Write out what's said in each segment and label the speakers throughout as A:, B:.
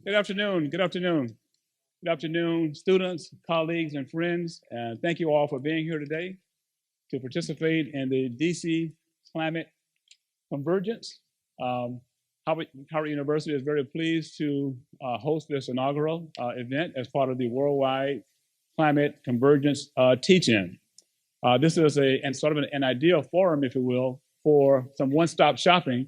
A: Good afternoon. Good afternoon. Good afternoon, students, colleagues, and friends. And thank you all for being here today to participate in the DC Climate Convergence. Howard University is very pleased to host this inaugural event as part of the Worldwide Climate Convergence Teach-In. This is sort of an ideal forum, if you will, for some one-stop shopping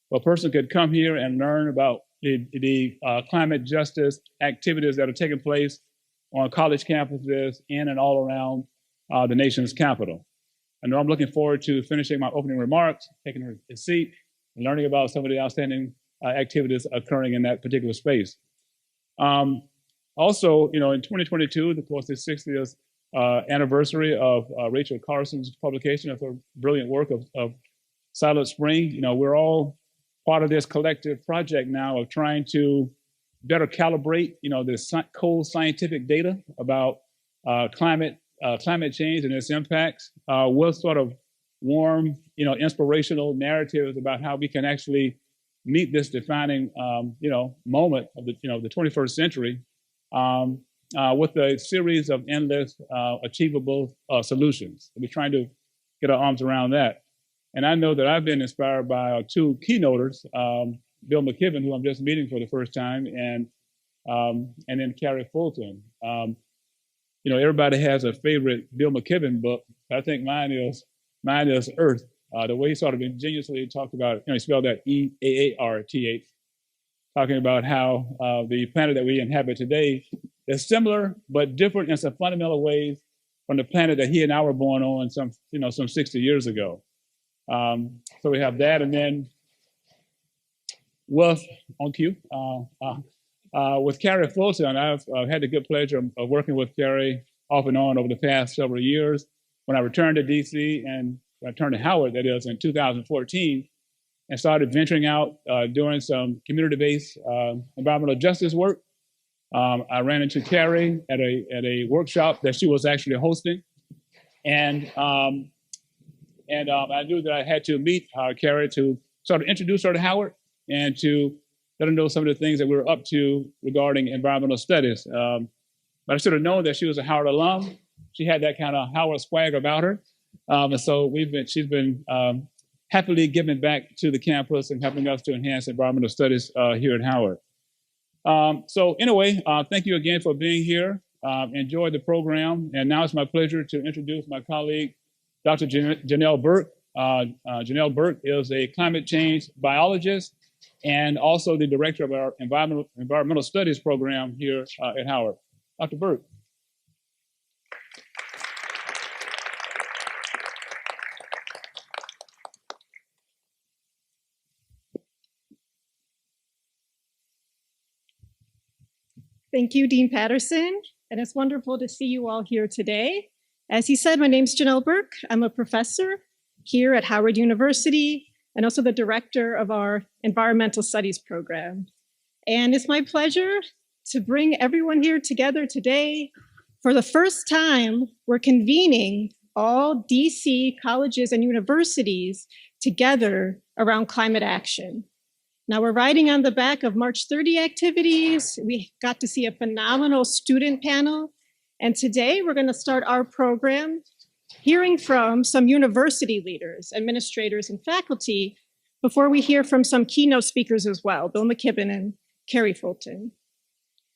A: where a person could come here and learn about the climate justice activities that are taking place on college campuses in and all around the nation's capital. I know I'm looking forward to finishing my opening remarks, taking a seat, and learning about some of the outstanding activities occurring in that particular space. Also, in 2022, of course, the 60th anniversary of Rachel Carson's publication of her brilliant work of Silent Spring. We're all part of this collective project now of trying to better calibrate, this cold scientific data about climate change and its impacts with sort of warm, inspirational narratives about how we can actually meet this defining, moment of the 21st century with a series of endless, achievable solutions. We're trying to get our arms around that. And I know that I've been inspired by our two keynoters, Bill McKibben, who I'm just meeting for the first time, and then Carrie Fulton. Everybody has a favorite Bill McKibben book. I think mine is Earth. The way he sort of ingeniously talked about, he spelled that EAARTH, talking about how the planet that we inhabit today is similar but different in some fundamental ways from the planet that he and I were born on some 60 years ago. So we have that, and then with Carrie Fulton, I've had the good pleasure of working with Carrie off and on over the past several years. When I returned to DC and I returned to Howard, that is, in 2014, and started venturing out doing some community-based environmental justice work. I ran into Carrie at a workshop that she was actually hosting, and I knew that I had to meet Carrie to sort of introduce her to Howard and to let her know some of the things that we were up to regarding environmental studies. But I should have known that she was a Howard alum. She had that kind of Howard swag about her. And so she's been happily giving back to the campus and helping us to enhance environmental studies here at Howard. So anyway, thank you again for being here. Enjoy the program. And now it's my pleasure to introduce my colleague, Dr. Janelle Burke. Janelle Burke is a climate change biologist and also the director of our environmental studies program here at Howard. Dr. Burke.
B: Thank you, Dean Patterson, and it's wonderful to see you all here today. As he said, my name's Janelle Burke. I'm a professor here at Howard University and also the director of our environmental studies program. And it's my pleasure to bring everyone here together today. For the first time, we're convening all DC colleges and universities together around climate action. Now we're riding on the back of March 30 activities. We got to see a phenomenal student panel. And today we're going to start our program hearing from some university leaders, administrators, and faculty before we hear from some keynote speakers as well, Bill McKibben and Carrie Fulton.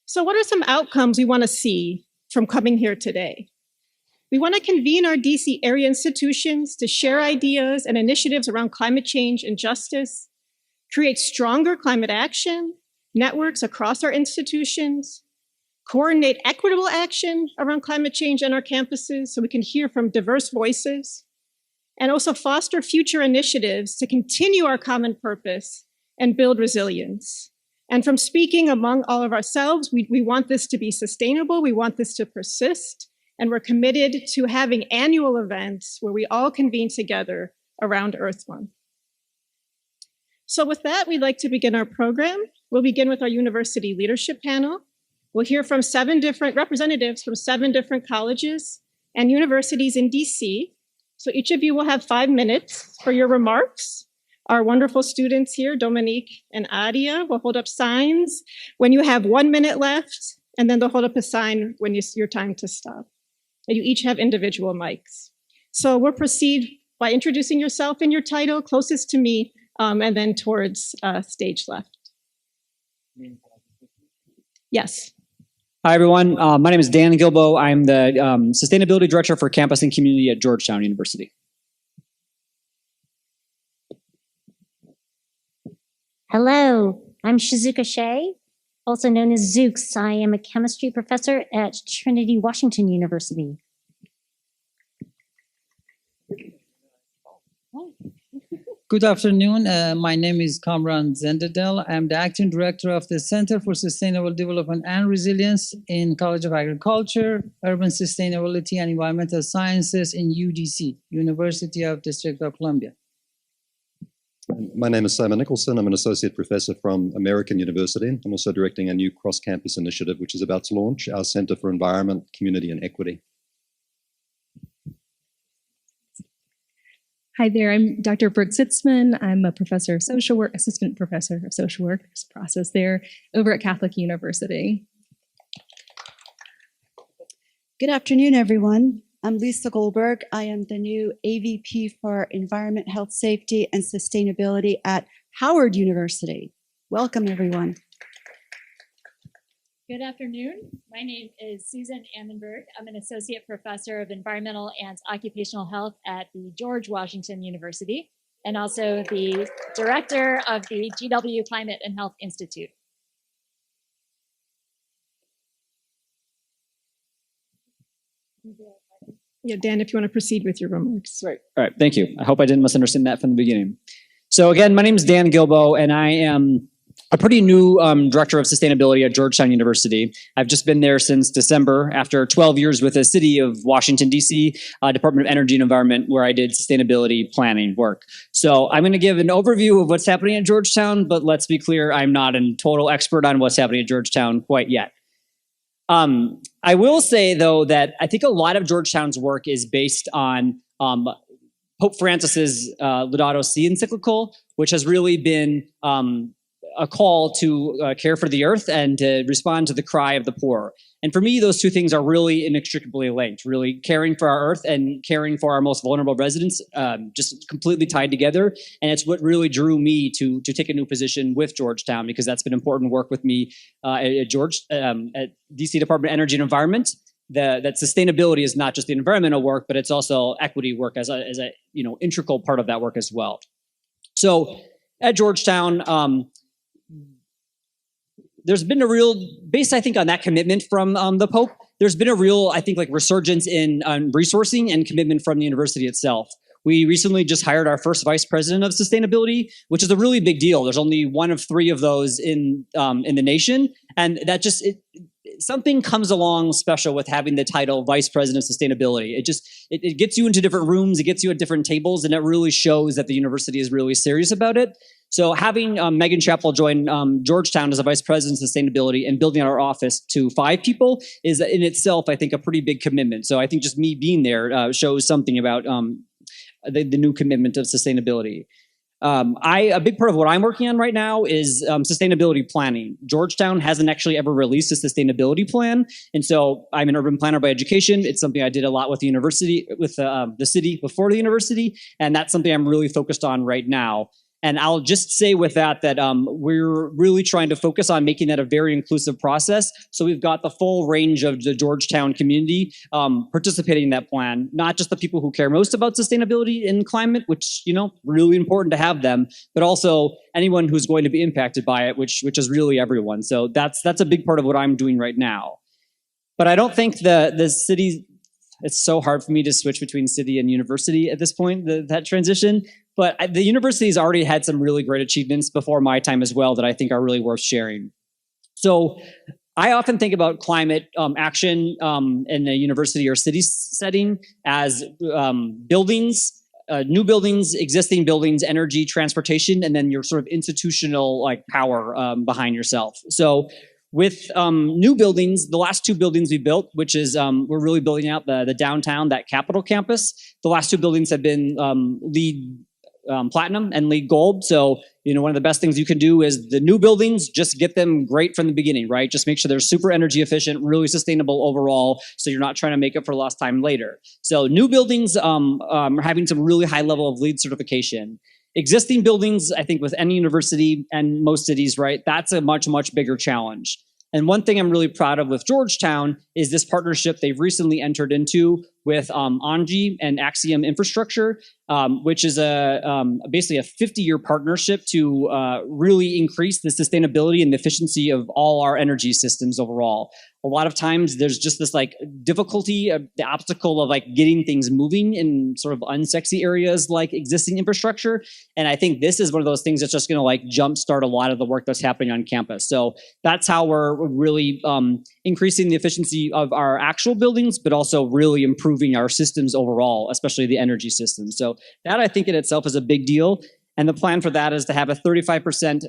B: So what are some outcomes we want to see from coming here today? We want to convene our DC area institutions to share ideas and initiatives around climate change and justice, create stronger climate action networks across our institutions, coordinate equitable action around climate change on our campuses so we can hear from diverse voices, and also foster future initiatives to continue our common purpose and build resilience. And from speaking among all of ourselves, we want this to be sustainable, we want this to persist, and we're committed to having annual events where we all convene together around Earth Month. So with that, we'd like to begin our program. We'll begin with our university leadership panel. We'll hear from 7 different representatives from 7 different colleges and universities in DC. So each of you will have 5 minutes for your remarks. Our wonderful students here, Dominique and Adia, will hold up signs when you have 1 minute left, and then they'll hold up a sign when it's your time to stop. And you each have individual mics. So we'll proceed by introducing yourself and your title closest to me, and then towards stage left. Yes.
C: Hi, everyone. My name is Dan Gilbo. I'm the Sustainability Director for Campus and Community at Georgetown University.
D: Hello, I'm Shizuka Shea, also known as Zooks. I am a chemistry professor at Trinity Washington University.
E: Good afternoon. My name is Kamran Zendadel. I'm the acting director of the Center for Sustainable Development and Resilience in College of Agriculture, Urban Sustainability and Environmental Sciences in UDC, University of District of Columbia.
F: My name is Simon Nicholson. I'm an associate professor from American University. I'm also directing a new cross-campus initiative, which is about to launch, our Center for Environment, Community, and Equity.
G: Hi there, I'm Dr. Brooke Sitzman. I'm a professor of social work, assistant professor of social work, there's a process there, over at Catholic University.
H: Good afternoon, everyone. I'm Lisa Goldberg. I am the new AVP for Environment, Health, Safety, and Sustainability at Howard University. Welcome, everyone.
I: Good afternoon. My name is Susan Annenberg. I'm an associate professor of environmental and occupational health at the George Washington University, and also the director of the GW Climate and Health Institute.
B: Yeah, Dan, if you want to proceed with your remarks.
C: Right. All right. Thank you. I hope I didn't misunderstand that from the beginning. So again, my name is Dan Gilbo, and I am a pretty new director of sustainability at Georgetown University. I've just been there since December after 12 years with the city of Washington, D.C., Department of Energy and Environment, where I did sustainability planning work. So I'm going to give an overview of what's happening at Georgetown, but let's be clear, I'm not a total expert on what's happening at Georgetown quite yet. I will say, though, that I think a lot of Georgetown's work is based on Pope Francis's Laudato Si encyclical, which has really been a call to care for the earth and to respond to the cry of the poor. And for me, those two things are really inextricably linked, really caring for our earth and caring for our most vulnerable residents, just completely tied together. And it's what really drew me to take a new position with Georgetown, because that's been important work with me at DC Department of Energy and Environment. That sustainability is not just the environmental work, but it's also equity work as a integral part of that work as well. So at Georgetown, there's been a real, based I think on that commitment from the Pope, there's been a real, I think, like resurgence in resourcing and commitment from the university itself. We recently just hired our first vice president of sustainability, which is a really big deal. There's only one of three of those in the nation, and that just something comes along special with having the title vice president of sustainability. It gets you into different rooms, it gets you at different tables, and it really shows that the university is really serious about it. So having Megan Chappell join Georgetown as a vice president of sustainability and building our office to 5 people is in itself, I think, a pretty big commitment. So I think just me being there shows something about the new commitment of sustainability. A big part of what I'm working on right now is sustainability planning. Georgetown hasn't actually ever released a sustainability plan. And so I'm an urban planner by education. It's something I did a lot with the university, with the city before the university. And that's something I'm really focused on right now. And I'll just say with that we're really trying to focus on making that a very inclusive process. So we've got the full range of the Georgetown community participating in that plan, not just the people who care most about sustainability and climate, which, really important to have them, but also anyone who's going to be impacted by it, which is really everyone. So that's a big part of what I'm doing right now. But I don't think the city, it's so hard for me to switch between city and university at this point, that transition. But the university has already had some really great achievements before my time as well that I think are really worth sharing. So I often think about climate action in a university or city setting as buildings, new buildings, existing buildings, energy, transportation, and then your sort of institutional power behind yourself. So with new buildings, the last 2 buildings we built, which is we're really building out the downtown, that Capitol campus. The last 2 buildings have been LEED platinum and LEED gold. So, one of the best things you can do is the new buildings, just get them great from the beginning, right? Just make sure they're super energy efficient, really sustainable overall, so you're not trying to make up for lost time later. So new buildings are having some really high level of LEED certification. Existing buildings, I think with any university and most cities, right, that's a much, much bigger challenge. And one thing I'm really proud of with Georgetown is this partnership they've recently entered into with Anji and Axiom Infrastructure, which is basically a 50-year partnership to really increase the sustainability and the efficiency of all our energy systems overall. A lot of times there's just this difficulty, the obstacle of getting things moving in sort of unsexy areas like existing infrastructure. And I think this is one of those things that's just going to jumpstart a lot of the work that's happening on campus. So that's how we're really increasing the efficiency of our actual buildings, but also really improving our systems overall, especially the energy system. So that I think in itself is a big deal. And the plan for that is to have a 35%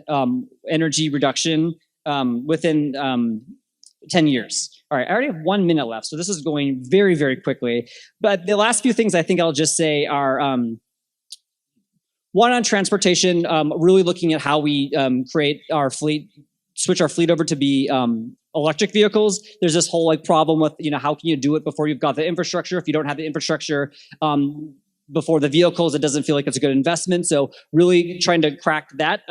C: energy reduction within 10 years. All right, I already have 1 minute left, so this is going very, very quickly. But the last few things I think I'll just say are, one on transportation, really looking at how we create our fleet, switch our fleet over to be electric vehicles. There's this whole problem with, how can you do it before you've got the infrastructure? If you don't have the infrastructure before the vehicles, it doesn't feel like it's a good investment. So really trying to crack that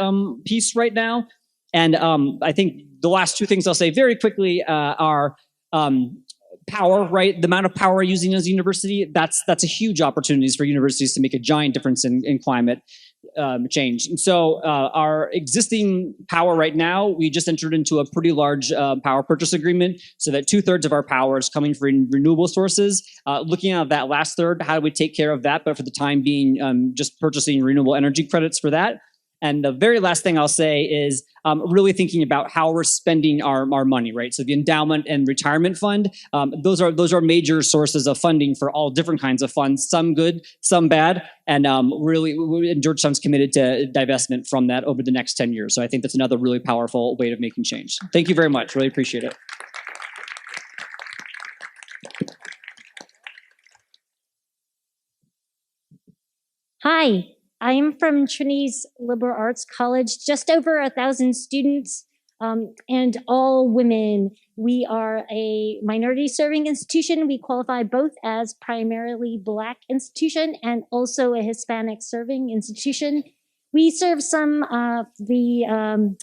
C: piece right now. And I think the last two things I'll say very quickly are power, right? The amount of power we're using as a university, that's a huge opportunity for universities to make a giant difference in climate change. And so our existing power right now, we just entered into a pretty large power purchase agreement so that 2/3 of our power is coming from renewable sources. Looking at that last third, how do we take care of that? But for the time being, just purchasing renewable energy credits for that. And the very last thing I'll say is really thinking about how we're spending our money, right? So the endowment and retirement fund, those are major sources of funding for all different kinds of funds, some good, some bad. And really, Georgetown's committed to divestment from that over the next 10 years. So I think that's another really powerful way of making change. Thank you very much. Really appreciate it.
D: Hi. I am from Trinity's Liberal Arts College, just over 1,000 students, and all women. We are a minority serving institution. We qualify both as primarily Black institution and also a Hispanic serving institution. We serve some of the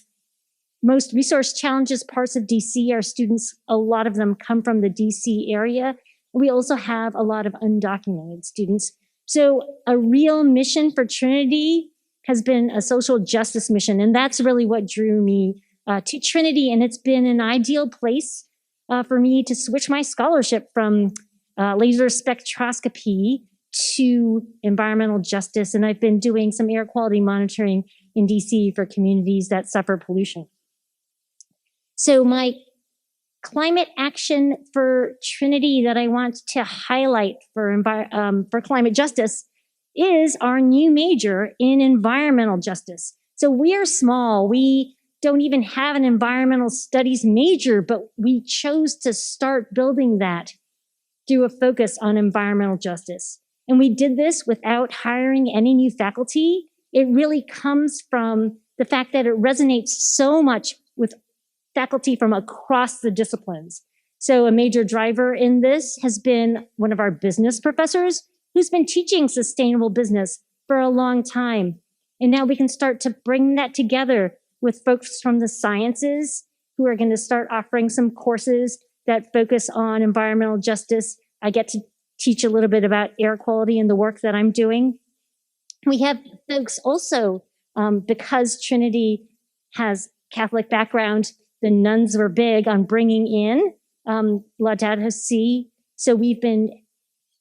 D: most resource challenges parts of DC. Our students, a lot of them come from the DC area. We also have a lot of undocumented students. So a real mission for Trinity has been a social justice mission. And that's really what drew me to Trinity. And it's been an ideal place for me to switch my scholarship from laser spectroscopy to environmental justice. And I've been doing some air quality monitoring in DC for communities that suffer pollution. So my climate action for Trinity that I want to highlight for climate justice is our new major in environmental justice. So we are small. We don't even have an environmental studies major, but we chose to start building that through a focus on environmental justice. And we did this without hiring any new faculty. It really comes from the fact that it resonates so much with faculty from across the disciplines. So a major driver in this has been one of our business professors who's been teaching sustainable business for a long time. And now we can start to bring that together with folks from the sciences who are going to start offering some courses that focus on environmental justice. I get to teach a little bit about air quality and the work that I'm doing. We have folks also, because Trinity has Catholic background, the nuns were big on bringing in Laudato Si. So we've been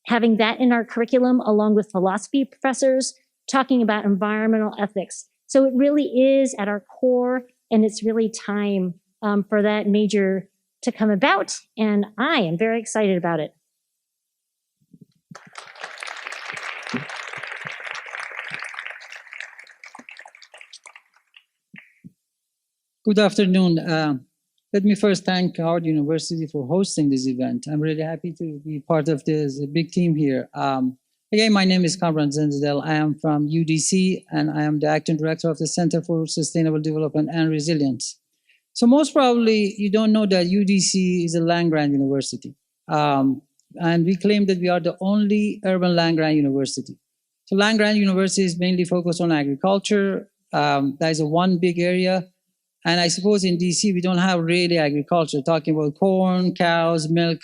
D: having that in our curriculum along with philosophy professors talking about environmental ethics. So it really is at our core, and it's really time for that major to come about. And I am very excited about it.
E: Good afternoon. Let me first thank Howard University for hosting this event. I'm really happy to be part of this big team here. Again, my name is Kamran Zendadel. I am from UDC, and I am the acting director of the Center for Sustainable Development and Resilience. So most probably, you don't know that UDC is a land-grant university. And we claim that we are the only urban land-grant university. So land-grant university is mainly focused on agriculture. That is a one big area. And I suppose in DC, we don't have really agriculture, talking about corn, cows, milk.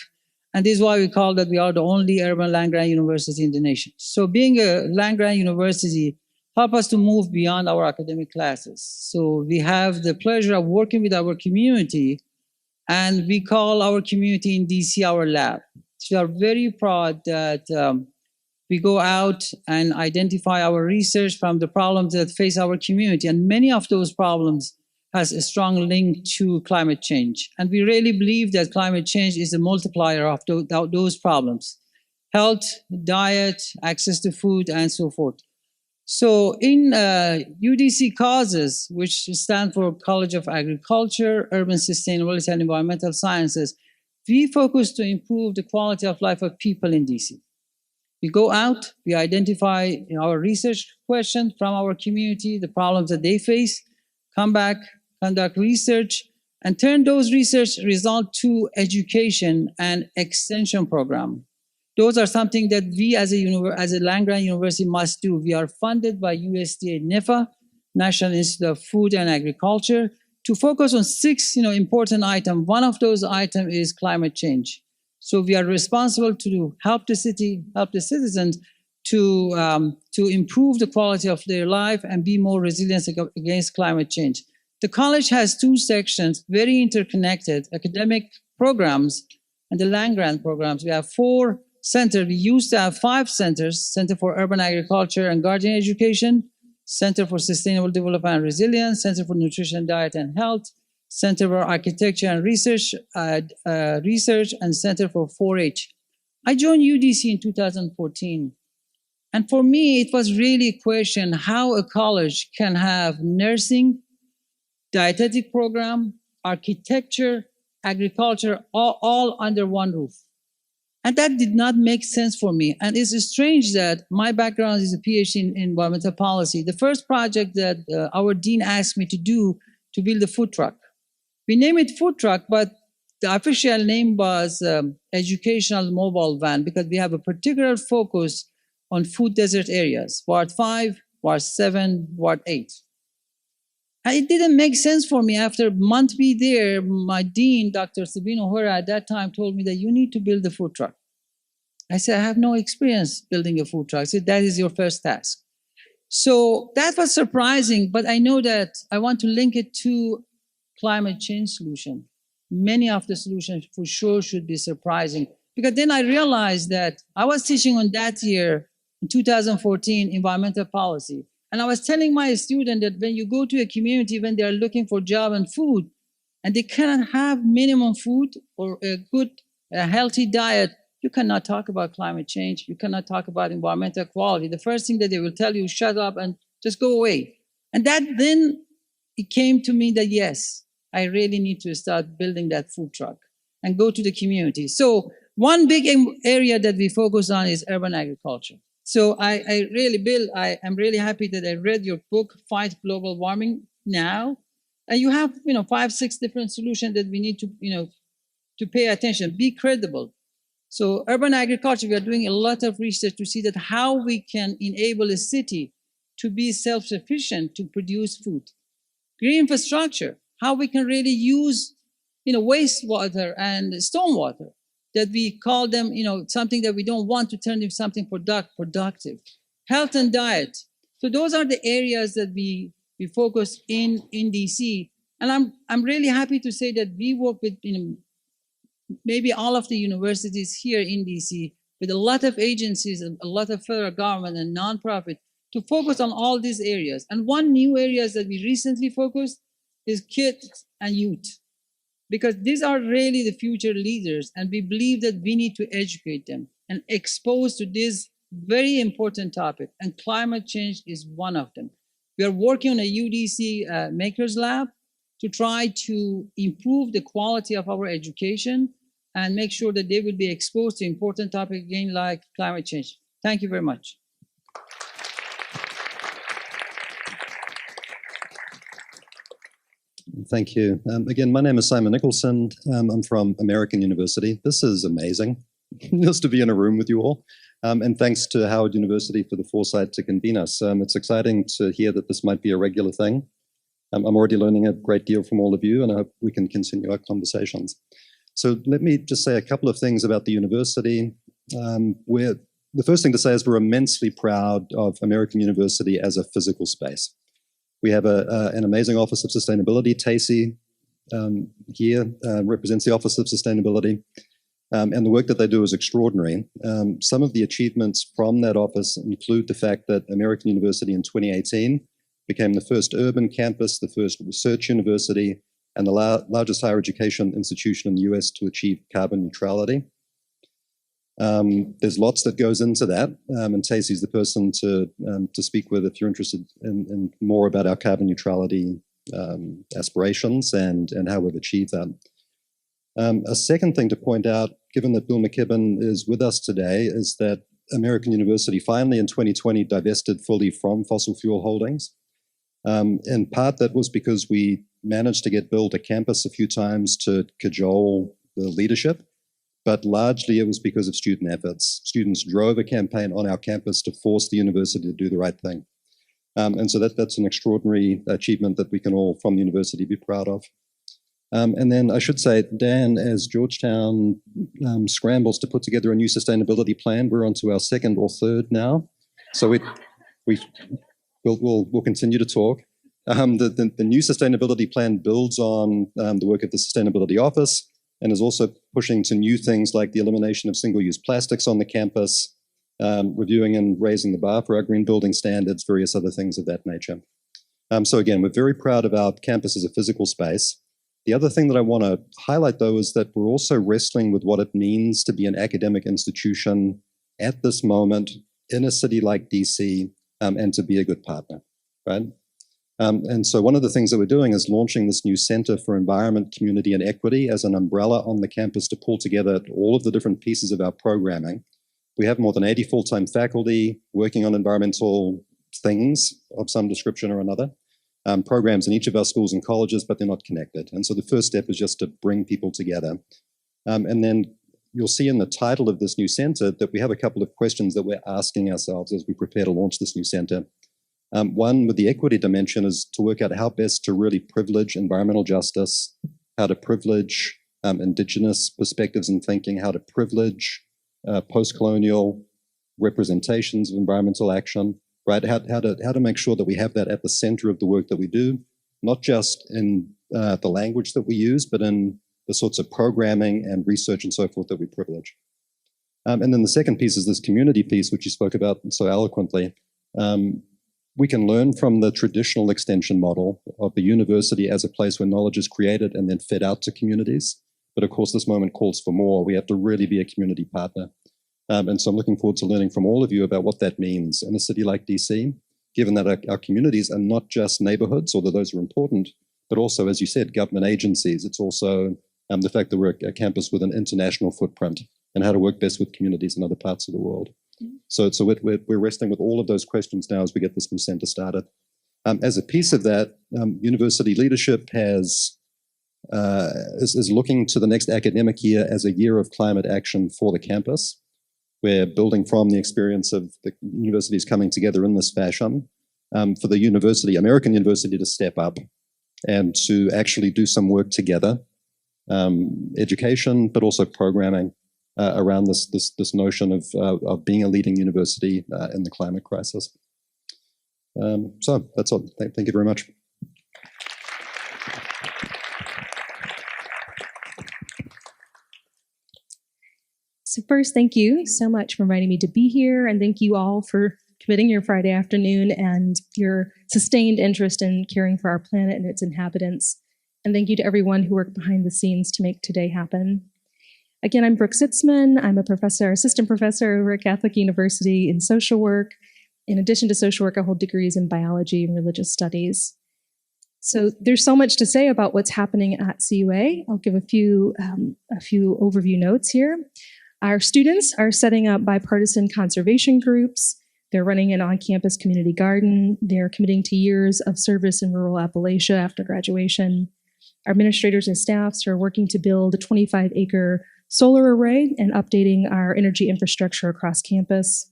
E: And this is why we call that we are the only urban land-grant university in the nation. So being a land-grant university help us to move beyond our academic classes. So we have the pleasure of working with our community, and we call our community in DC our lab. So we are very proud that we go out and identify our research from the problems that face our community. And many of those problems has a strong link to climate change. And we really believe that climate change is a multiplier of those problems: health, diet, access to food, and so forth. So in UDC causes, which stand for College of Agriculture, Urban Sustainability, and Environmental Sciences, we focus to improve the quality of life of people in DC. We go out, we identify our research questions from our community, the problems that they face, come back, conduct research, and turn those research results to education and extension program. Those are something that we as a land-grant university must do. We are funded by USDA NIFA, National Institute of Food and Agriculture, to focus on 6 important items. One of those items is climate change. So we are responsible to help the city, help the citizens to improve the quality of their life and be more resilient against climate change. The college has 2 sections, very interconnected: academic programs and the land-grant programs. We have 4 centers. We used to have 5 centers: Center for Urban Agriculture and Gardening Education, Center for Sustainable Development and Resilience, Center for Nutrition, Diet, and Health, Center for Architecture and Research, and Center for 4-H. I joined UDC in 2014. And for me, it was really a question how a college can have nursing, dietetic program, architecture, agriculture, all under one roof. And that did not make sense for me. And it's strange that my background is a PhD in environmental policy. The first project that our dean asked me to do to build a food truck. We named it food truck, but the official name was educational mobile van, because we have a particular focus on food desert areas, Ward 5, Ward 7, Ward 8. And it didn't make sense for me. After a month be there, my dean, Dr. Sabino Hora, at that time told me that you need to build a food truck. I said, I have no experience building a food truck. I said, that is your first task. So that was surprising, but I know that I want to link it to climate change solution. Many of the solutions for sure should be surprising, because then I realized that I was teaching on that year in 2014 environmental policy. And I was telling my student that when you go to a community, when they are looking for job and food, and they cannot have minimum food or a good, healthy diet, you cannot talk about climate change. You cannot talk about environmental quality. The first thing that they will tell you, shut up and just go away. And that then it came to me that, yes, I really need to start building that food truck and go to the community. So one big area that we focus on is urban agriculture. So I am really happy that I read your book, Fight Global Warming Now. And you have, 5, 6 different solutions that we need to, to pay attention, be credible. So urban agriculture, we are doing a lot of research to see that how we can enable a city to be self-sufficient to produce food. Green infrastructure, how we can really use, wastewater and stormwater, that we call them, something that we don't want to turn into something productive. Health and diet. So those are the areas that we focus in DC. And I'm really happy to say that we work with, maybe all of the universities here in DC, with a lot of agencies and a lot of federal government and nonprofit to focus on all these areas. And one new areas that we recently focused is kids and youth, because these are really the future leaders, and we believe that we need to educate them and expose to this very important topic, and climate change is one of them. We are working on a UDC Makers Lab to try to improve the quality of our education and make sure that they will be exposed to important topics again like climate change. Thank you very much.
F: Thank you. Again, my name is Simon Nicholson. I'm from American University. This is amazing, just to be in a room with you all. And thanks to Howard University for the foresight to convene us. It's exciting to hear that this might be a regular thing. I'm already learning a great deal from all of you, and I hope we can continue our conversations. So let me just say a couple of things about the university. The first thing to say is we're immensely proud of American University as a physical space. We have an amazing Office of Sustainability. Tacey here represents the Office of Sustainability, and the work that they do is extraordinary. Some of the achievements from that office include the fact that American University in 2018 became the first urban campus, the first research university, and the largest higher education institution in the US to achieve carbon neutrality. There's lots that goes into that, and Tacey's the person to speak with if you're interested in more about our carbon neutrality aspirations and how we've achieved that. A second thing to point out, given that Bill McKibben is with us today, is that American University finally in 2020 divested fully from fossil fuel holdings. In part, that was because we managed to get Bill to campus a few times to cajole the leadership, but largely it was because of student efforts. Students drove a campaign on our campus to force the university to do the right thing. And so that's an extraordinary achievement that we can all, from the university, be proud of. And then I should say, Dan, as Georgetown scrambles to put together a new sustainability plan, we're on to our second or third now. So we'll continue to talk. The new sustainability plan builds on the work of the Sustainability Office and is also pushing to new things like the elimination of single-use plastics on the campus, reviewing and raising the bar for our green building standards, various other things of that nature. So again, we're very proud of our campus as a physical space. The other thing that I want to highlight, though, is that we're also wrestling with what it means to be an academic institution at this moment in a city like DC, and to be a good partner, right? And so one of the things that we're doing is launching this new Center for Environment, Community, and Equity as an umbrella on the campus to pull together all of the different pieces of our programming. We have more than 80 full-time faculty working on environmental things of some description or another. Programs in each of our schools and colleges, but they're not connected. And so the first step is just to bring people together. And then you'll see in the title of this new center that we have a couple of questions that we're asking ourselves as we prepare to launch this new center. One with the equity dimension is to work out how best to really privilege environmental justice, how to privilege indigenous perspectives and thinking, how to privilege post-colonial representations of environmental action, right? How to make sure that we have that at the center of the work that we do, not just in the language that we use, but in the sorts of programming and research and so forth that we privilege. And then the second piece is this community piece, which you spoke about so eloquently. We can learn from the traditional extension model of the university as a place where knowledge is created and then fed out to communities. But of course, this moment calls for more. We have to really be a community partner. And so I'm looking forward to learning from all of you about what that means in a city like DC, given that our communities are not just neighborhoods, although those are important, but also, as you said, government agencies. It's also the fact that we're a campus with an international footprint and how to work best with communities in other parts of the world. So we're wrestling with all of those questions now as we get this new center started. As a piece of that, university leadership is looking to the next academic year as a year of climate action for the campus. We're building from the experience of the universities coming together in this fashion for the university, American University, to step up and to actually do some work together, education, but also programming around this notion of being a leading university in the climate crisis. So that's all. Thank you very much.
G: So first, thank you so much for inviting me to be here, and thank you all for committing your Friday afternoon and your sustained interest in caring for our planet and its inhabitants. And thank you to everyone who worked behind the scenes to make today happen. Again, I'm Brooke Sitzman. I'm a assistant professor over at Catholic University in social work. In addition to social work, I hold degrees in biology and religious studies. So there's so much to say about what's happening at CUA. I'll give a few overview notes here. Our students are setting up bipartisan conservation groups. They're running an on-campus community garden. They're committing to years of service in rural Appalachia after graduation. Our administrators and staffs are working to build a 25-acre solar array and updating our energy infrastructure across campus.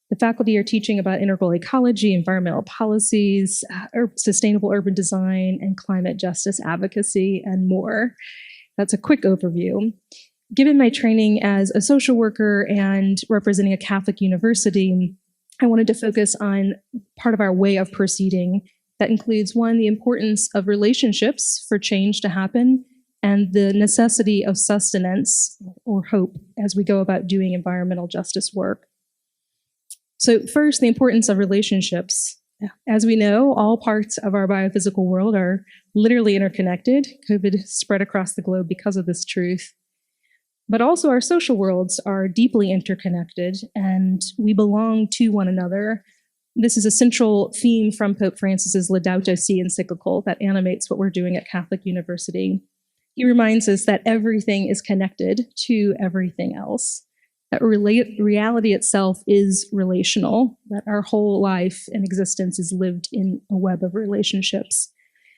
G: The faculty are teaching about integral ecology, environmental policies, sustainable urban design, and climate justice advocacy, and more. That's a quick overview. Given my training as a social worker and representing a Catholic university, I wanted to focus on part of our way of proceeding. That includes, one, the importance of relationships for change to happen, and the necessity of sustenance or hope as we go about doing environmental justice work. So first, the importance of relationships. As we know, all parts of our biophysical world are literally interconnected. COVID spread across the globe because of this truth. But also our social worlds are deeply interconnected, and we belong to one another. This is a central theme from Pope Francis's Laudato Si encyclical that animates what we're doing at Catholic University. He reminds us that everything is connected to everything else, that reality itself is relational, that our whole life and existence is lived in a web of relationships.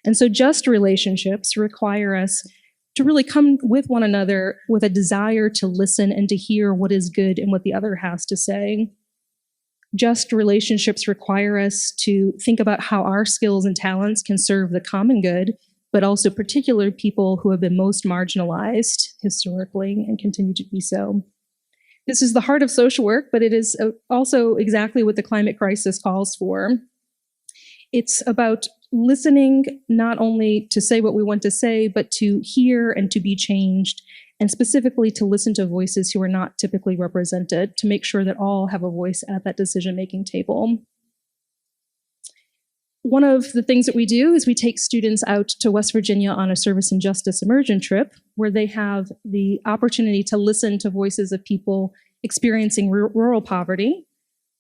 G: And so just relationships require us to really come with one another with a desire to listen and to hear what is good and what the other has to say. Just relationships require us to think about how our skills and talents can serve the common good, but also particular people who have been most marginalized historically and continue to be so. This is the heart of social work, but it is also exactly what the climate crisis calls for. It's about listening not only to say what we want to say, but to hear and to be changed, and specifically to listen to voices who are not typically represented, to make sure that all have a voice at that decision-making table. One of the things that we do is we take students out to West Virginia on a service and justice immersion trip, where they have the opportunity to listen to voices of people experiencing rural poverty.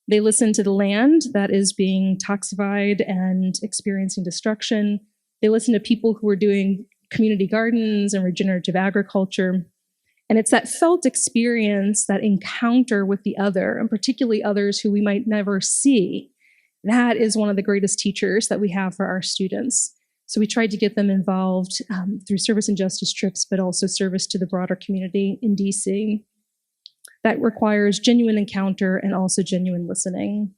G: They listen to the land that is being toxified and experiencing destruction. They listen to people who are doing community gardens and regenerative agriculture. And it's that felt experience, that encounter with the other, and particularly others who we might never see. That is one of the greatest teachers that we have for our students. So we tried to get them involved through service and justice trips, but also service to the broader community in DC. That requires genuine encounter and also genuine listening.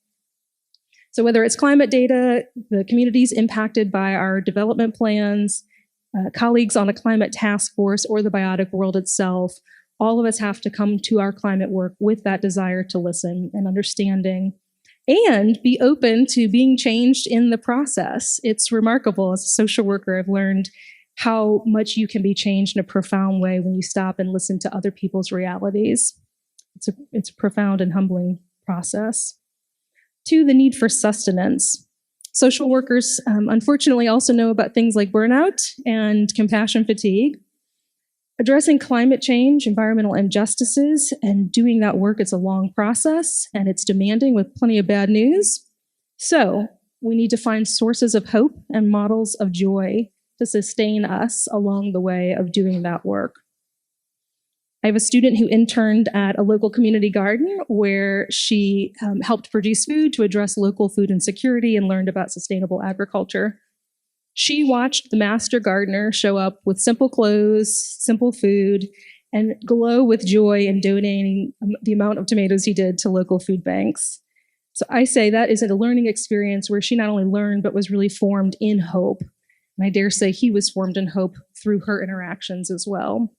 G: So whether it's climate data, the communities impacted by our development plans, colleagues on a climate task force, or the biotic world itself, all of us have to come to our climate work with that desire to listen and understanding, and be open to being changed in the process. It's remarkable. As a social worker, I've learned how much you can be changed in a profound way when you stop and listen to other people's realities. It's a profound and humbling process. Two, the need for sustenance. Social workers, unfortunately, also know about things like burnout and compassion fatigue. Addressing climate change, environmental injustices, and doing that work is a long process, and it's demanding with plenty of bad news. So we need to find sources of hope and models of joy to sustain us along the way of doing that work. I have a student who interned at a local community garden where she helped produce food to address local food insecurity and learned about sustainable agriculture. She watched the master gardener show up with simple clothes, simple food, and glow with joy in donating the amount of tomatoes he did to local food banks. So I say that is a learning experience where she not only learned, but was really formed in hope. And I dare say he was formed in hope through her interactions as well.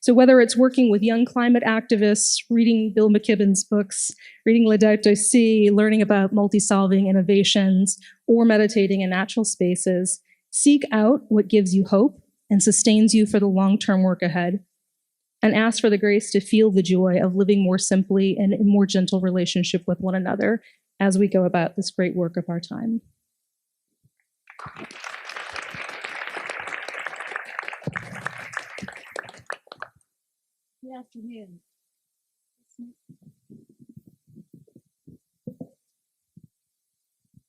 G: So whether it's working with young climate activists, reading Bill McKibben's books, reading Laudato Si, learning about multi-solving innovations, or meditating in natural spaces, seek out what gives you hope and sustains you for the long-term work ahead, and ask for the grace to feel the joy of living more simply and in more gentle relationship with one another as we go about this great work of our time.
J: Good afternoon.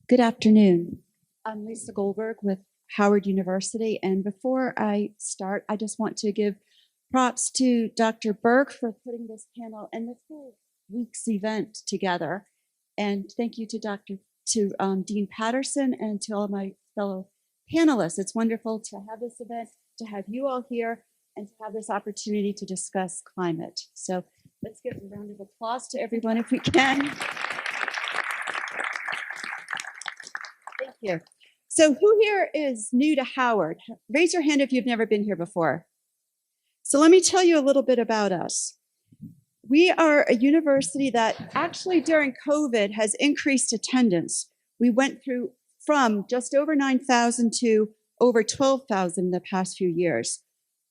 H: Good afternoon. I'm Lisa Goldberg with Howard University. And before I start, I just want to give Props to Dr. Burke for putting this panel and this whole week's event together. And thank you to Dean Patterson and to all of my fellow panelists. It's wonderful to have this event, to have you all here, and to have this opportunity to discuss climate. So let's give a round of applause to everyone if we can. Thank you. So who here is new to Howard? Raise your hand if you've never been here before. So let me tell you a little bit about us. We are a university that actually during COVID has increased attendance. We went from just over 9,000 to over 12,000 in the past few years.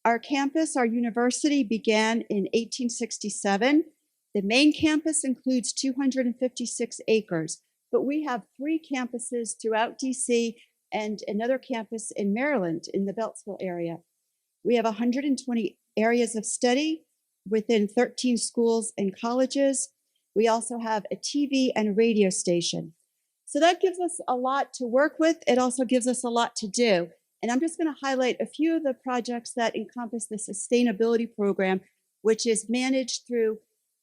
H: Our campus, our university began in 1867. The main campus includes 256 acres, but we have 3 campuses throughout DC and another campus in Maryland in the Beltsville area. We have 120 areas of study within 13 schools and colleges. We also have a TV and a radio station. So that gives us a lot to work with. It also gives us a lot to do. And I'm just going to highlight a few of the projects that encompass the sustainability program, which is managed through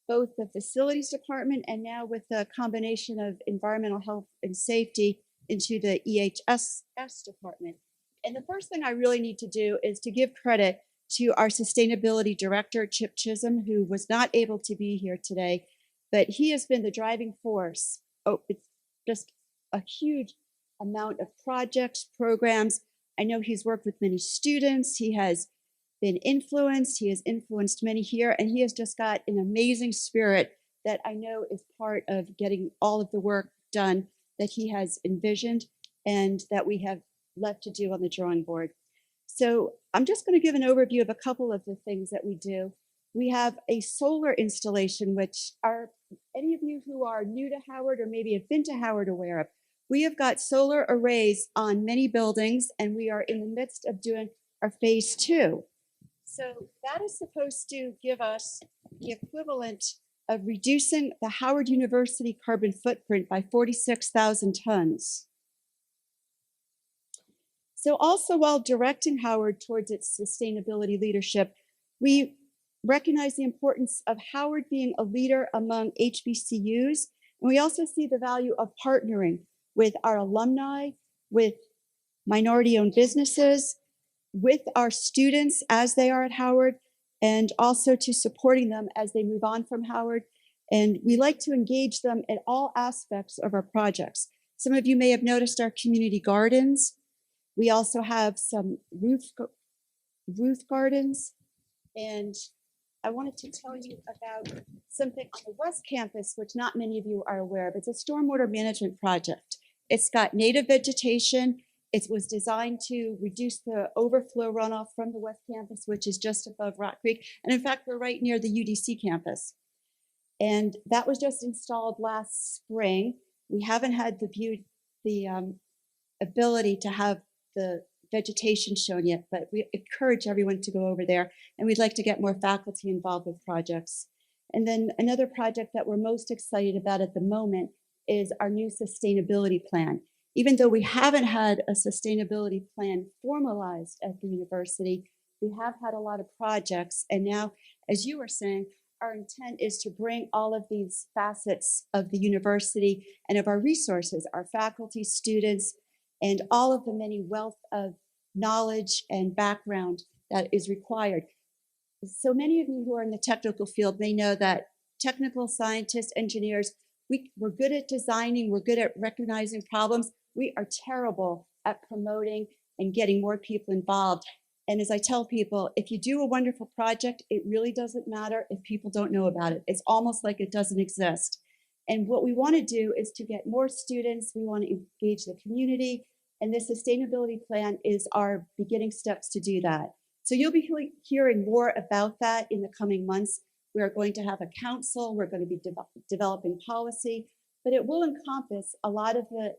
H: both the facilities department and now with the combination of environmental health and safety into the EHS department. And the first thing I really need to do is to give credit to our sustainability director, Chip Chisholm, who was not able to be here today, but he has been the driving force. Oh, it's just a huge amount of projects, programs. I know he's worked with many students. He has been influenced. He has influenced many here, and he has just got an amazing spirit that I know is part of getting all of the work done that he has envisioned and that we have left to do on the drawing board. So I'm just going to give an overview of a couple of the things that we do. We have a solar installation, which are any of you who are new to Howard or maybe have been to Howard aware of. We have got solar arrays on many buildings, and we are in the midst of doing our phase 2. So that is supposed to give us the equivalent of reducing the Howard University carbon footprint by 46,000 tons. So also while directing Howard towards its sustainability leadership, we recognize the importance of Howard being a leader among HBCUs. And we also see the value of partnering with our alumni, with minority-owned businesses, with our students as they are at Howard, and also to supporting them as they move on from Howard. And we like to engage them in all aspects of our projects. Some of you may have noticed our community gardens. We also have some roof gardens. And I wanted to tell you about something on the West Campus, which not many of you are aware of. It's a stormwater management project. It's got native vegetation. It was designed to reduce the overflow runoff from the West Campus, which is just above Rock Creek. And in fact, we're right near the UDC campus. And that was just installed last spring. We haven't had the ability to have the vegetation shown yet, but we encourage everyone to go over there. And we'd like to get more faculty involved with projects. And then another project that we're most excited about at the moment is our new sustainability plan. Even though we haven't had a sustainability plan formalized at the university, we have had a lot of projects. And now, as you were saying, our intent is to bring all of these facets of the university and of our resources, our faculty, students, and all of the many wealth of knowledge and background that is required. So many of you who are in the technical field may know that technical scientists, engineers, we're good at designing, we're good at recognizing problems. We are terrible at promoting and getting more people involved. And as I tell people, if you do a wonderful project, it really doesn't matter if people don't know about it. It's almost like it doesn't exist. And what we want to do is to get more students. We want to engage the community. And the sustainability plan is our beginning steps to do that. So you'll be hearing more about that in the coming months. We are going to have a council. We're going to be developing policy, but it will encompass a lot of the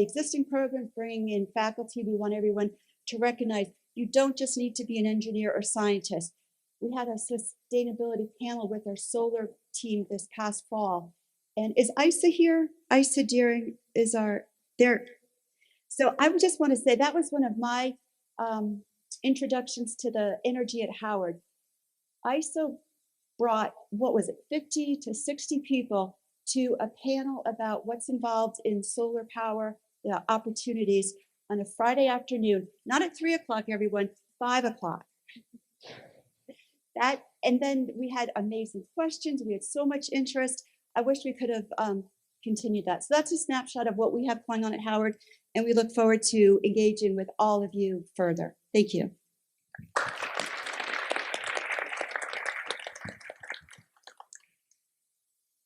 H: existing programs, bringing in faculty. We want everyone to recognize you don't just need to be an engineer or scientist. We had a sustainability panel with our solar team this past fall. And is Isa here? Isa Deering is there. So I would just want to say that was one of my introductions to the energy at Howard. ISO brought, what was it, 50 to 60 people to a panel about what's involved in solar power, the opportunities on a Friday afternoon, not at 3 o'clock, everyone, 5 o'clock. And then we had amazing questions. We had so much interest. I wish we could have continued that. So that's a snapshot of what we have going on at Howard, and we look forward to engaging with all of you further. Thank you.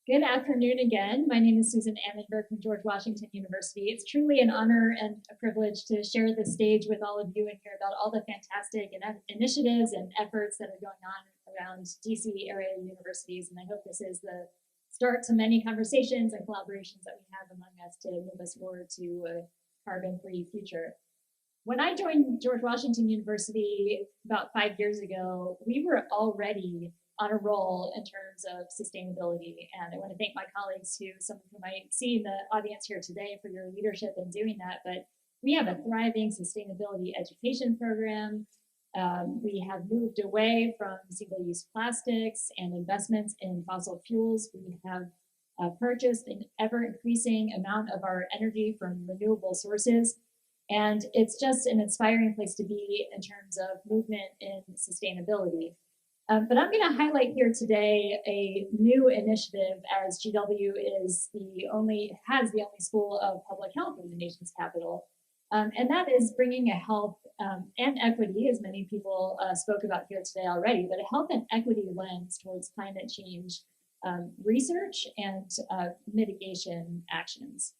I: Good afternoon again. My name is Susan Ammenberg from George Washington University. It's truly an honor and a privilege to share the stage with all of you and hear about all the fantastic initiatives and efforts that are going on around DC area universities. And I hope this is the start to many conversations and collaborations that we have among us to move us forward to a carbon-free future. When I joined George Washington University about 5 years ago, we were already on a roll in terms of sustainability. And I want to thank my colleagues who, some of whom I see in the audience here today, for your leadership in doing that. But we have a thriving sustainability education program. We have moved away from single-use plastics and investments in fossil fuels. We have purchased an ever-increasing amount of our energy from renewable sources. And it's just an inspiring place to be in terms of movement in sustainability. But I'm going to highlight here today a new initiative, as GW has the only school of public health in the nation's capital. And that is bringing a health and equity, as many people spoke about here today already, but a health and equity lens towards climate change research and mitigation actions.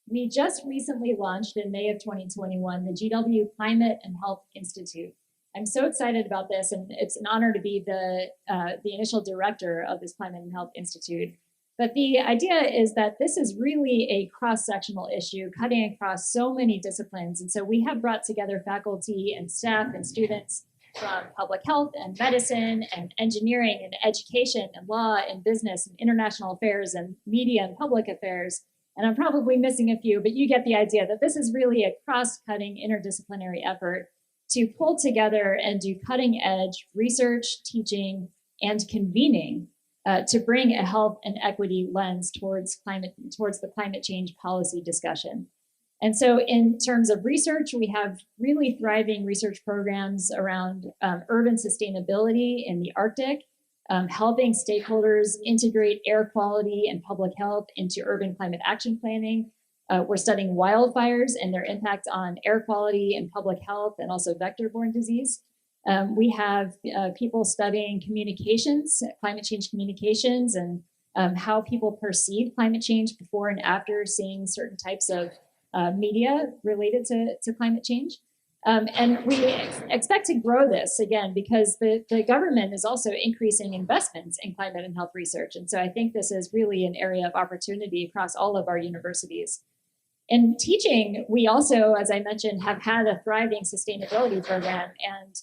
I: We just recently launched in May of 2021 the GW Climate and Health Institute. I'm so excited about this, and it's an honor to be the initial director of this Climate and Health Institute. But the idea is that this is really a cross-sectional issue, cutting across so many disciplines. And so we have brought together faculty and staff and students from public health and medicine and engineering and education and law and business and international affairs and media and public affairs. And I'm probably missing a few, but you get the idea that this is really a cross-cutting interdisciplinary effort to pull together and do cutting edge research, teaching, and convening to bring a health and equity lens towards the climate change policy discussion. And so in terms of research, we have really thriving research programs around urban sustainability in the Arctic, helping stakeholders integrate air quality and public health into urban climate action planning. We're studying wildfires and their impact on air quality and public health and also vector-borne disease. We have people studying communications, climate change communications, and how people perceive climate change before and after seeing certain types of media related to climate change. And we expect to grow this again because the government is also increasing investments in climate and health research. And so I think this is really an area of opportunity across all of our universities. In teaching, we also, as I mentioned, have had a thriving sustainability program. And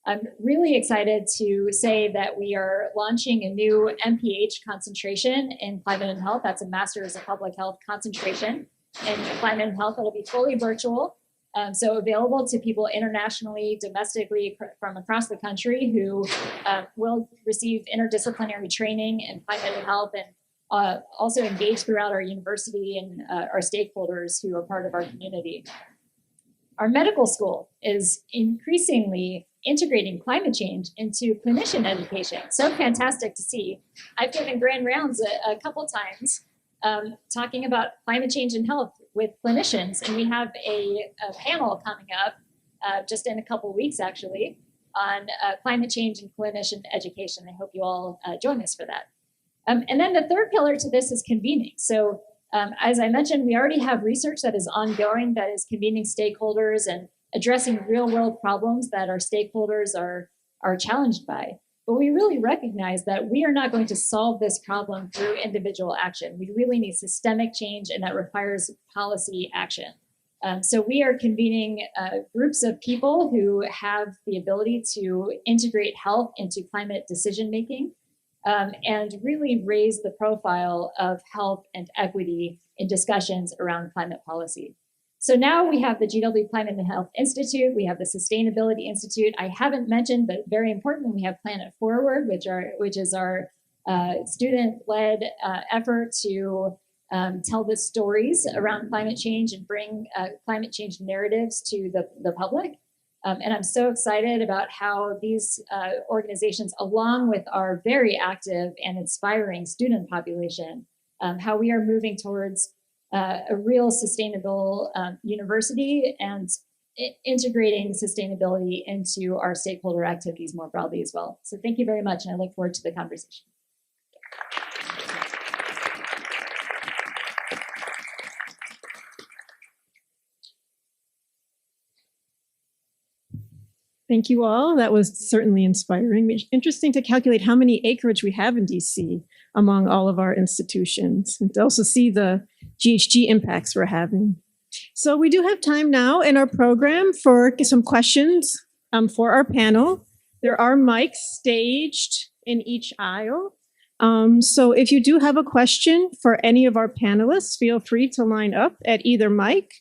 I: I'm really excited to say that we are launching a new MPH concentration in climate and health. That's a Master's of Public Health concentration in climate and health. It'll be fully virtual, so available to people internationally, domestically, from across the country who will receive interdisciplinary training in climate and health and also engage throughout our university and our stakeholders who are part of our community. Our medical school is increasingly integrating climate change into clinician education. So fantastic to see. I've given grand rounds a couple times talking about climate change and health with clinicians, and we have a panel coming up just in a couple weeks actually on climate change and clinician education. I hope you all join us for that. And then the third pillar to this is convening. So as I mentioned, we already have research that is ongoing that is convening stakeholders and addressing real world problems that our stakeholders are challenged by. But we really recognize that we are not going to solve this problem through individual action. We really need systemic change, and that requires policy action. So we are convening groups of people who have the ability to integrate health into climate decision making. And really raise the profile of health and equity in discussions around climate policy. So now we have the GW Climate and Health Institute, we have the Sustainability Institute. I haven't mentioned, but very important, we have Planet Forward, which is our student-led effort to tell the stories around climate change and bring climate change narratives to the public. And I'm so excited about how these organizations, along with our very active and inspiring student population, how we are moving towards a real sustainable university and integrating sustainability into our stakeholder activities more broadly as well. So thank you very much, and I look forward to the conversation.
B: Thank you all. That was certainly inspiring. Interesting to calculate how many acreage we have in DC among all of our institutions, and to also see the GHG impacts we're having. So we do have time now in our program for some questions for our panel. There are mics staged in each aisle. So if you do have a question for any of our panelists, feel free to line up at either mic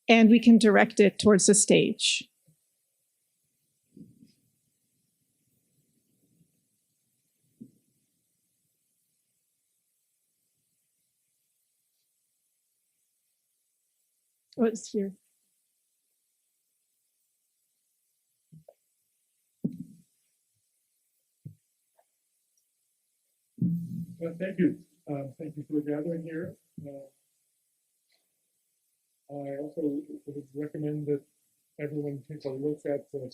B: and we can direct it towards the stage. Oh, it's here.
K: Thank you. Thank you for gathering here. I also would recommend that everyone take a look at the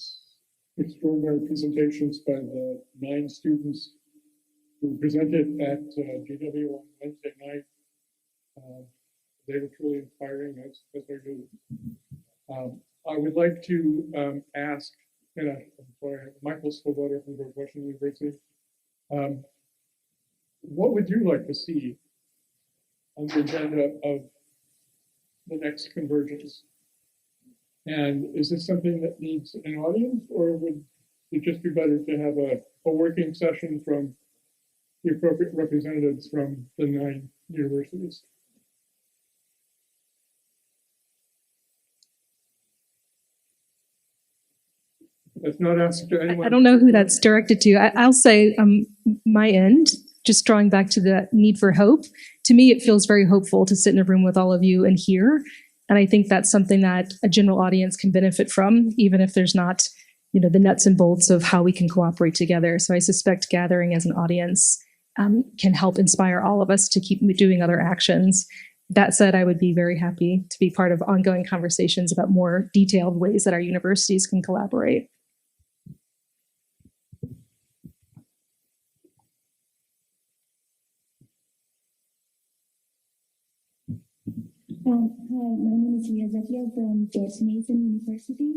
K: extraordinary presentations by the 9 students who presented at GW on Wednesday night. They were truly inspiring, as they do. I would like to ask, Michael Swoboda from George Washington University, what would you like to see on the agenda of the next convergence? And is this something that needs an audience, or would it just be better to have a working session from the appropriate representatives from the 9 universities? That's not asked to anyone.
G: I don't know who that's directed to. I'll say my end, just drawing back to the need for hope. To me, it feels very hopeful to sit in a room with all of you and hear. And I think that's something that a general audience can benefit from, even if there's not, the nuts and bolts of how we can cooperate together. So I suspect gathering as an audience can help inspire all of us to keep doing other actions. That said, I would be very happy to be part of ongoing conversations about more detailed ways that our universities can collaborate.
J: Hi, my name is Ria Zakia from George Mason University.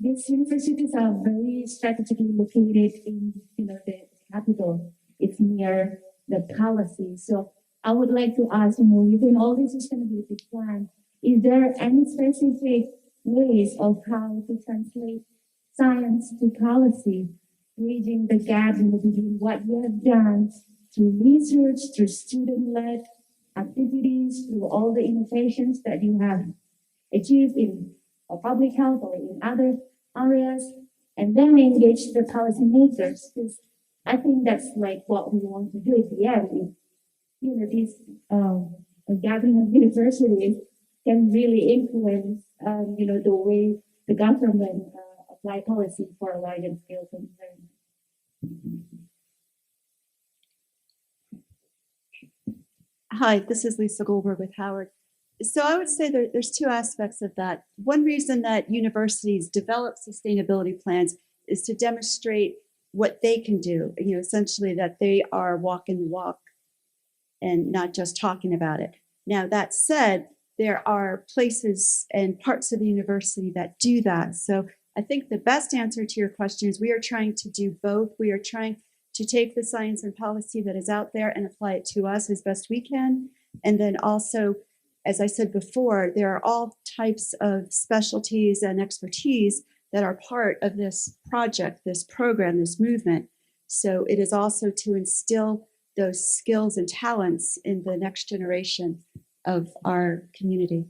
J: These universities are very strategically located in, the capital. It's near the palace. So I would like to ask, within all these sustainability plans, is there any specific ways of how to translate science to policy, bridging the gap between what you have done through research, through student-led activities, through all the innovations that you have achieved in public health or in other areas, and then engage the policymakers. Because I think that's like what we want to do at the end. This gathering of universities can really influence, the way the government apply policy for a larger scale concern.
H: Hi, this is Lisa Goldberg with Howard. So I would say there's 2 aspects of that. One reason that universities develop sustainability plans is to demonstrate what they can do, essentially that they are walking the walk and not just talking about it. Now, that said, there are places and parts of the university that do that. So I think the best answer to your question is we are trying to do both. We are trying to take the science and policy that is out there and apply it to us as best we can. And then also, as I said before, there are all types of specialties and expertise that are part of this project, this program, this movement. So it is also to instill those skills and talents in the next generation of our community.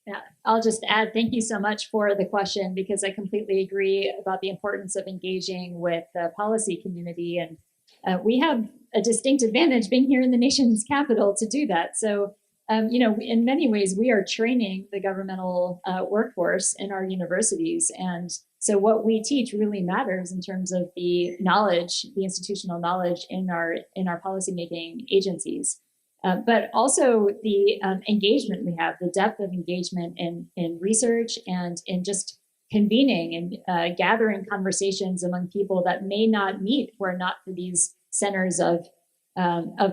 I: Yeah, I'll just add, thank you so much for the question, because I completely agree about the importance of engaging with the policy community. And we have a distinct advantage being here in the nation's capital to do that. So, in many ways, we are training the governmental workforce in our universities. And so what we teach really matters in terms of the knowledge, the institutional knowledge in our policymaking agencies. But also the engagement we have, the depth of engagement in research and in just convening and gathering conversations among people that may not meet were not for these centers of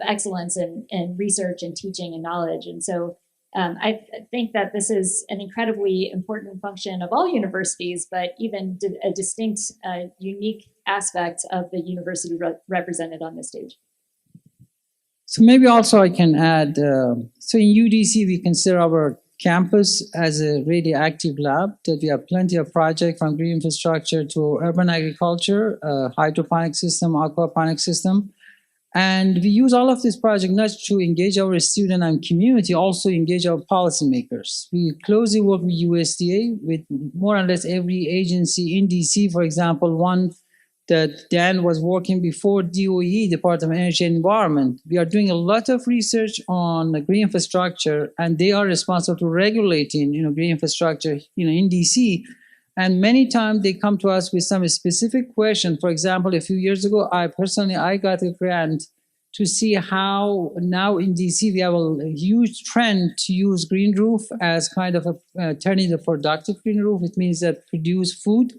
I: excellence in research and teaching and knowledge. And so I think that this is an incredibly important function of all universities, but even a distinct, unique aspect of the university represented on this stage.
E: So maybe also I can add, so in UDC, we consider our campus as a really active lab, that we have plenty of projects from green infrastructure to urban agriculture, hydroponic system, aquaponic system. And we use all of this project not to engage our student and community, also engage our policymakers. We closely work with USDA, with more or less every agency in DC, for example, one that Dan was working before, DOE, Department of Energy and Environment. We are doing a lot of research on the green infrastructure, and they are responsible to regulating, green infrastructure, in DC. And many times they come to us with some specific question. For example, a few years ago, I got a grant to see how now in DC we have a huge trend to use green roof as kind of turning the productive green roof. It means that produce food.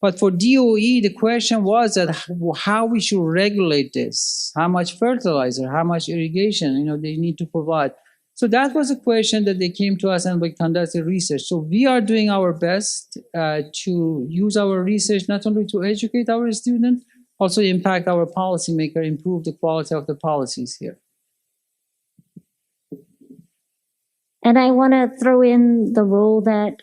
E: But for DOE, the question was that how we should regulate this, how much fertilizer, how much irrigation, they need to provide. So that was a question that they came to us and we conducted research. So we are doing our best to use our research not only to educate our students, also impact our policymaker, improve the quality of the policies here.
D: And I want to throw in the role that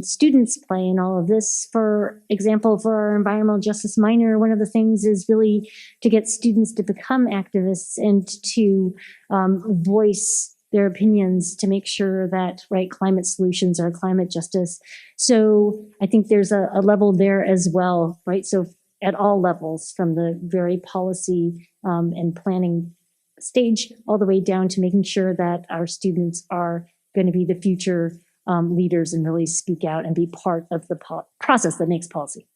D: students play in all of this. For example, for our environmental justice minor, one of the things is really to get students to become activists and to voice their opinions to make sure that climate solutions are climate justice. So I think there's a level there as well, right? So at all levels, from the very policy and planning stage all the way down to making sure that our students are going to be the future leaders and really speak out and be part of the process that makes policy.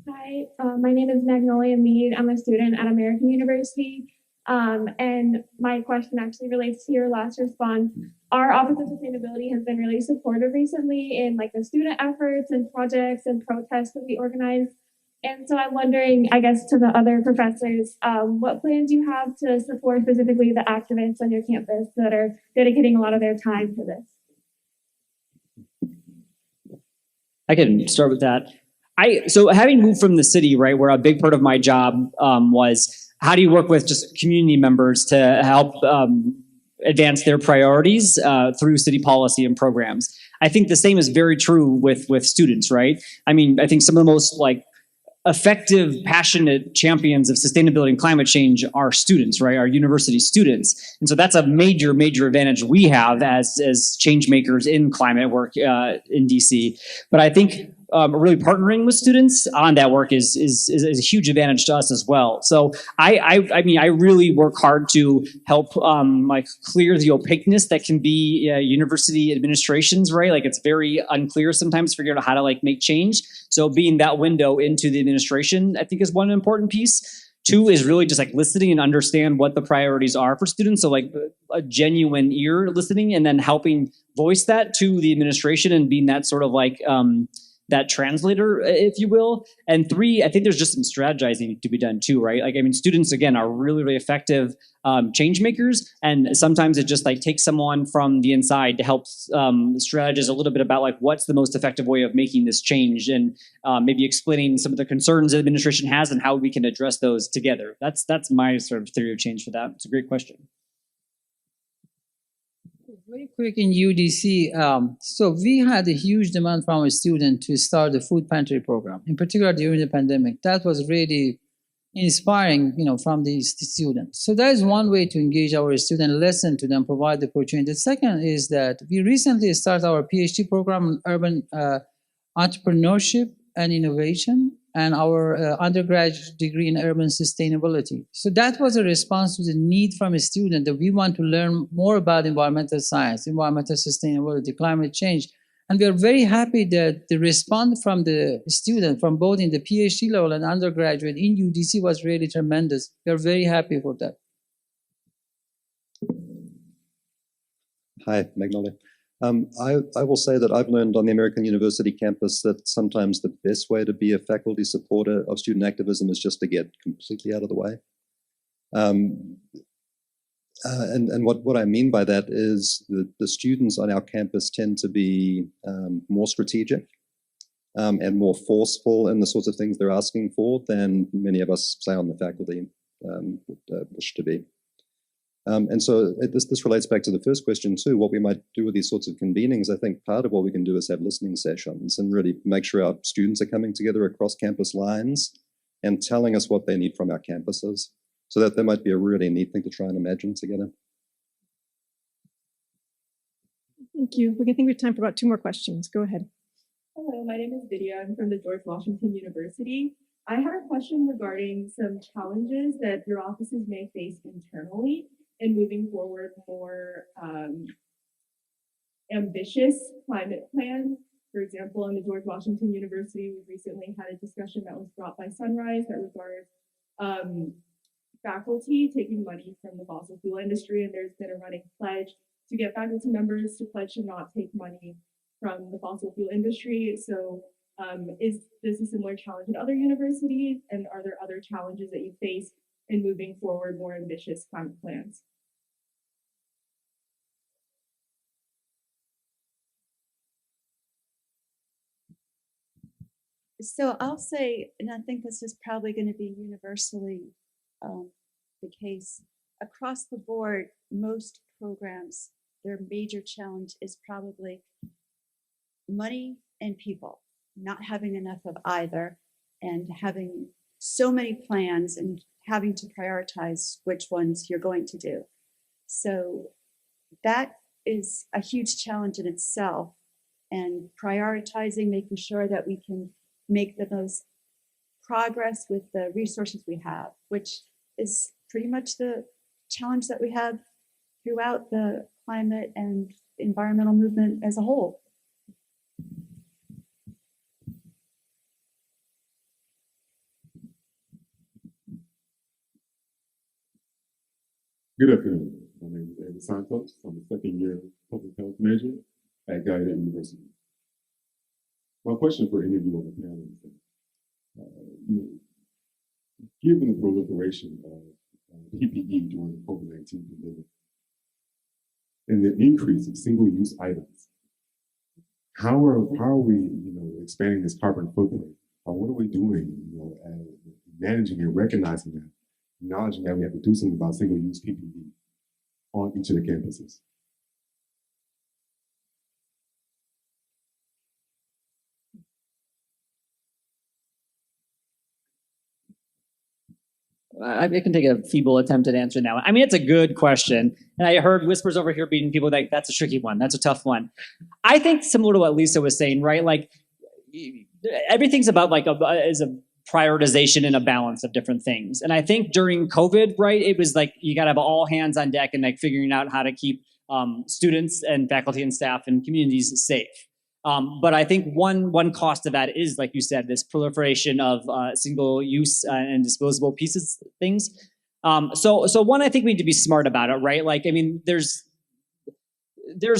L: Hi, my name is Magnolia Mead. I'm a student at American University. And my question actually relates to your last response. Our Office of Sustainability has been really supportive recently in the student efforts and projects and protests that we organize. And so I'm wondering, I guess, to the other professors, what plans you have to support specifically the activists on your campus that are dedicating a lot of their time to this?
C: I can start with that. So having moved from the city, right, where a big part of my job was how do you work with just community members to help advance their priorities through city policy and programs. I think the same is very true with students, right? I mean, I think some of the most effective, passionate champions of sustainability and climate change are students, right? Our university students. And so that's a major, major advantage we have as change makers in climate work in DC. But I think really partnering with students on that work is a huge advantage to us as well. So I mean, I really work hard to help clear the opaqueness that can be university administrations, right? It's very unclear sometimes figuring out how to make change. So being that window into the administration, I think, is one important piece. Two is really just listening and understand what the priorities are for students. So a genuine ear listening and then helping voice that to the administration and being that sort of that translator, if you will. And three, I think there's just some strategizing to be done too, right? Students, again, are really, really effective change makers. And sometimes it just takes someone from the inside to help strategize a little bit about what's the most effective way of making this change and maybe explaining some of the concerns the administration has and how we can address those together. That's my sort of theory of change for that. It's a great question.
E: Very quick in UDC, so we had a huge demand from a student to start a food pantry program, in particular during the pandemic. That was really, inspiring, from these students. So that is one way to engage our students, listen to them, provide the opportunity. The second is that we recently started our PhD program in urban entrepreneurship and innovation, and our undergraduate degree in urban sustainability. So that was a response to the need from a student that we want to learn more about environmental science, environmental sustainability, climate change. And we are very happy that the response from the student, from both in the PhD level and undergraduate in UDC, was really tremendous. We are very happy for that.
F: Hi, Magnolia. I will say that I've learned on the American University campus that sometimes the best way to be a faculty supporter of student activism is just to get completely out of the way. And what I mean by that is the students on our campus tend to be more strategic and more forceful in the sorts of things they're asking for than many of us, say, on the faculty would wish to be. And so this relates back to the first question too, what we might do with these sorts of convenings. I think part of what we can do is have listening sessions and really make sure our students are coming together across campus lines and telling us what they need from our campuses. So that might be a really neat thing to try and imagine together.
B: Thank you. I think we have time for about 2 more questions. Go ahead.
L: Hello, my name is Vidya. I'm from the George Washington University. I had a question regarding some challenges that your offices may face internally in moving forward more ambitious climate plans. For example, in the George Washington University, we recently had a discussion that was brought by Sunrise that regards faculty taking money from the fossil fuel industry, and there's been a running pledge to get faculty members to pledge to not take money from the fossil fuel industry. So is this a similar challenge in other universities, and are there other challenges that you face in moving forward more ambitious climate plans?
H: So I'll say, and I think this is probably going to be universally the case, across the board, most programs, their major challenge is probably money and people, not having enough of either, and having so many plans and having to prioritize which ones you're going to do. So that is a huge challenge in itself, and prioritizing, making sure that we can make the most progress with the resources we have, which is pretty much the challenge that we have throughout the climate and environmental movement as a whole.
M: Good afternoon. My name is David Santos. I'm a second-year public health major at Gallaudet University. My question for any of you on the panel is that, given the proliferation of PPE during the COVID-19 pandemic and the increase of single-use items, how are we, expanding this carbon footprint? Or what are we doing, managing and recognizing that, acknowledging that we have to do something about single-use PPE on each of the campuses?
C: I can take a feeble attempt at answering that one. I mean, it's a good question. And I heard whispers over here being people like, that's a tricky one. That's a tough one. I think similar to what Lisa was saying, right? Like everything's about is a prioritization and a balance of different things. And I think during COVID, right, it was like, you got to have all hands on deck and like figuring out how to keep students and faculty and staff and communities safe. But I think one cost of that is, like you said, this proliferation of single-use and disposable pieces things. So one, I think we need to be smart about it, right? Like, I mean, there's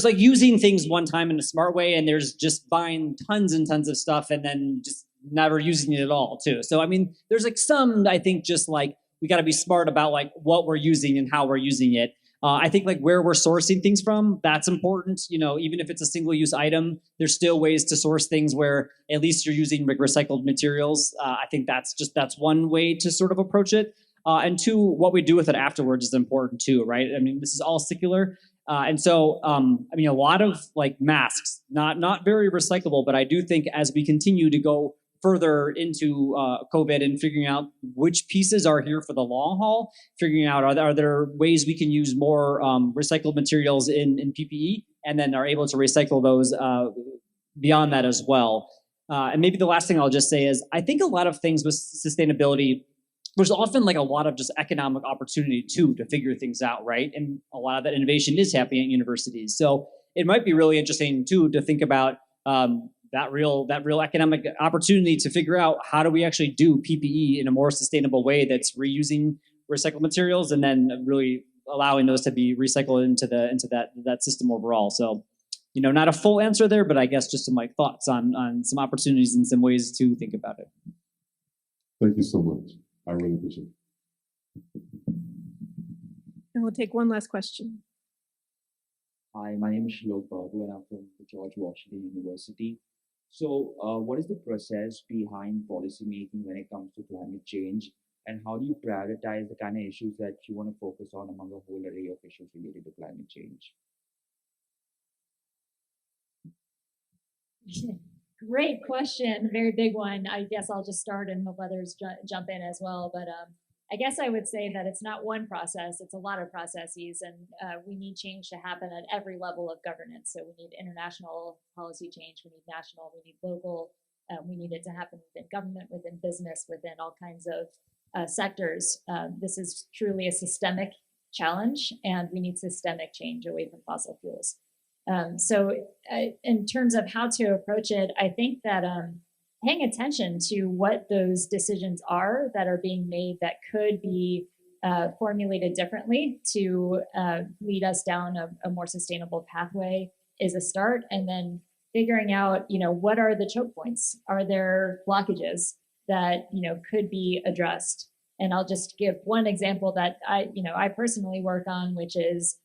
C: like using things one time in a smart way, and there's just buying tons and tons of stuff and then just never using it at all, too. So I mean, there's like some, I think, just like we got to be smart about like what we're using and how we're using it. I think like where we're sourcing things from, that's important. Even if it's a single-use item, there's still ways to source things where at least you're using recycled materials. I think that's one way to sort of approach it. And two, what we do with it afterwards is important too, right? I mean, this is all circular. And so, I mean, a lot of like masks, not very recyclable, but I do think as we continue to go further into COVID and figuring out which pieces are here for the long haul, figuring out are there ways we can use more recycled materials in PPE, and then are able to recycle those beyond that as well. And maybe the last thing I'll just say is I think a lot of things with sustainability, there's often like a lot of just economic opportunity too to figure things out, right? And a lot of that innovation is happening at universities. So it might be really interesting too to think about that real economic opportunity to figure out how do we actually do PPE in a more sustainable way that's reusing recycled materials and then really allowing those to be recycled into that system overall. So, you know, not a full answer there, but I guess just some like thoughts on some opportunities and some ways to think about it.
M: Thank you so much. I really appreciate it.
B: And we'll take one last question.
N: Hi, my name is Shlok Babu and I'm from the George Washington University. So what is the process behind policy making when it comes to climate change? And how do you prioritize the kind of issues that you want to focus on among a whole array of issues related to climate change?
I: Great question, very big one. I guess I'll just start and hope others jump in as well. But I guess I would say that it's not one process, it's a lot of processes, and we need change to happen at every level of governance. So we need international policy change, we need national, we need local, we need it to happen within government, within business, within all kinds of sectors. This is truly a systemic challenge, and we need systemic change away from fossil fuels. So in terms of how to approach it, I think that paying attention to what those decisions are that are being made that could be formulated differently to lead us down a more sustainable pathway is a start. And then figuring out, you know, what are the choke points? Are there blockages that, you know, could be addressed? And I'll just give one example that I personally work on, which is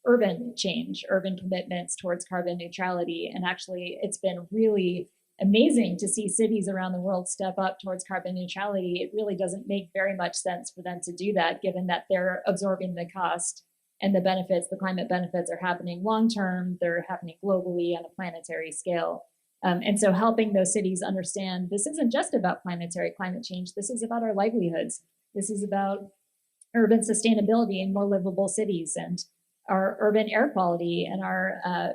I: urban change, urban commitments towards carbon neutrality. And actually, it's been really amazing to see cities around the world step up towards carbon neutrality. It really doesn't make very much sense for them to do that, given that they're absorbing the cost and the benefits, the climate benefits are happening long-term, they're happening globally on a planetary scale. And so helping those cities understand this isn't just about planetary climate change, this is about our livelihoods. This is about urban sustainability and more livable cities and our urban air quality and our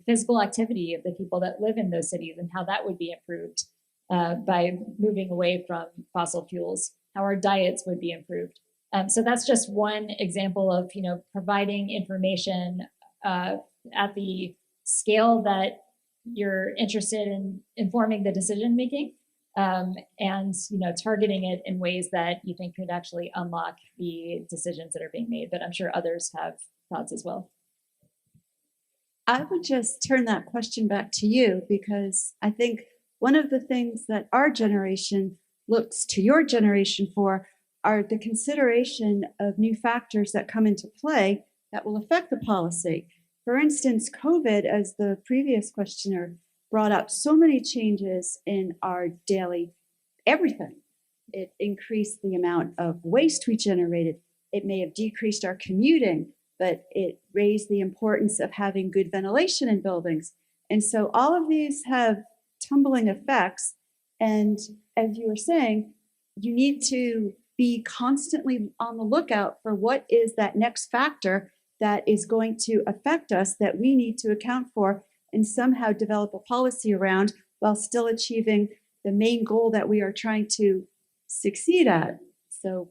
I: physical activity of the people that live in those cities and how that would be improved by moving away from fossil fuels, how our diets would be improved. So that's just one example of, you know, providing information at the scale that you're interested in informing the decision making, and, you know, targeting it in ways that you think could actually unlock the decisions that are being made. But I'm sure others have thoughts as well.
H: I would just turn that question back to you, because I think one of the things that our generation looks to your generation for are the consideration of new factors that come into play that will affect the policy. For instance, COVID, as the previous questioner brought up, so many changes in our daily everything. It increased the amount of waste we generated. It may have decreased our commuting, but it raised the importance of having good ventilation in buildings. And so all of these have tumbling effects. And as you were saying, you need to be constantly on the lookout for what is that next factor that is going to affect us that we need to account for and somehow develop a policy around while still achieving the main goal that we are trying to succeed at. So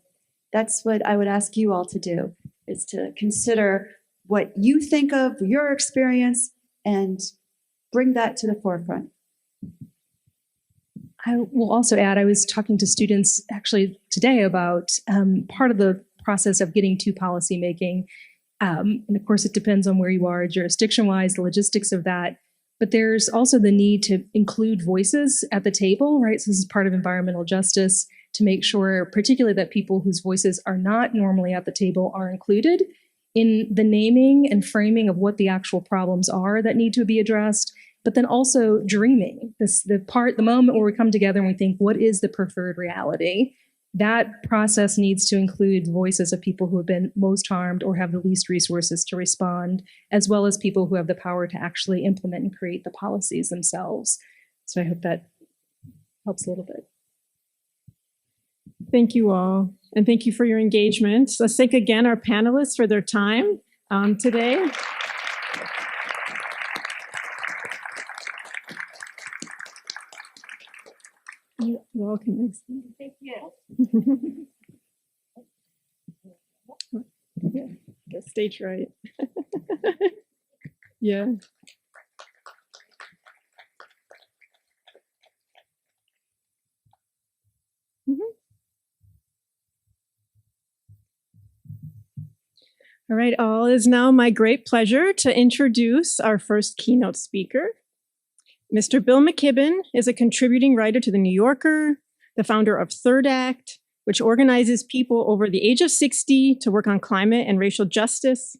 H: that's what I would ask you all to do, is to consider what you think of your experience and bring that to the forefront.
G: I will also add, I was talking to students actually today about part of the process of getting to policymaking. And of course, it depends on where you are jurisdiction-wise, the logistics of that. But there's also the need to include voices at the table, right? So this is part of environmental justice, to make sure particularly that people whose voices are not normally at the table are included in the naming and framing of what the actual problems are that need to be addressed. But then also dreaming, the moment where we come together and we think, what is the preferred reality? That process needs to include voices of people who have been most harmed or have the least resources to respond, as well as people who have the power to actually implement and create the policies themselves. So I hope that
B: helps a little bit. Thank you all, and thank you for your engagement. Let's thank again our panelists for their time today. You're welcome.
H: Thank you.
B: Yeah, get stage right. Yeah. All right, all, it is now my great pleasure to introduce our first keynote speaker. Mr. Bill McKibben is a contributing writer to The New Yorker, the founder of Third Act, which organizes people over the age of 60 to work on climate and racial justice.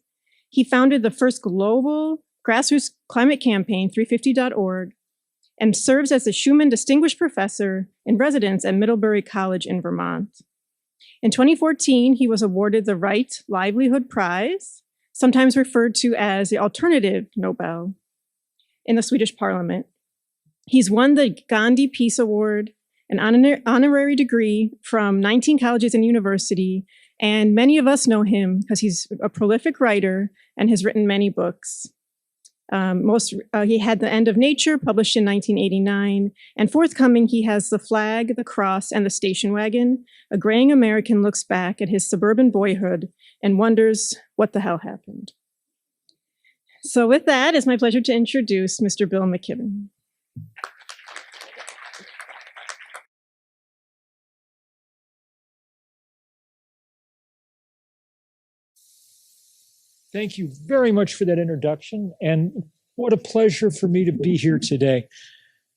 B: He founded the first global grassroots climate campaign, 350.org, and serves as the Schumann Distinguished Professor in Residence at Middlebury College in Vermont. In 2014, he was awarded the Right Livelihood Prize, sometimes referred to as the Alternative Nobel, in the Swedish Parliament. He's won the Gandhi Peace Award, an honorary degree from 19 colleges and university, and many of us know him because he's a prolific writer and has written many books. He had The End of Nature, published in 1989, and forthcoming, he has The Flag, The Cross, and The Station Wagon. A graying American looks back at his suburban boyhood and wonders what the hell happened. So with that, it's my pleasure to introduce Mr. Bill McKibben.
O: Thank you very much for that introduction, and what a pleasure for me to be here today.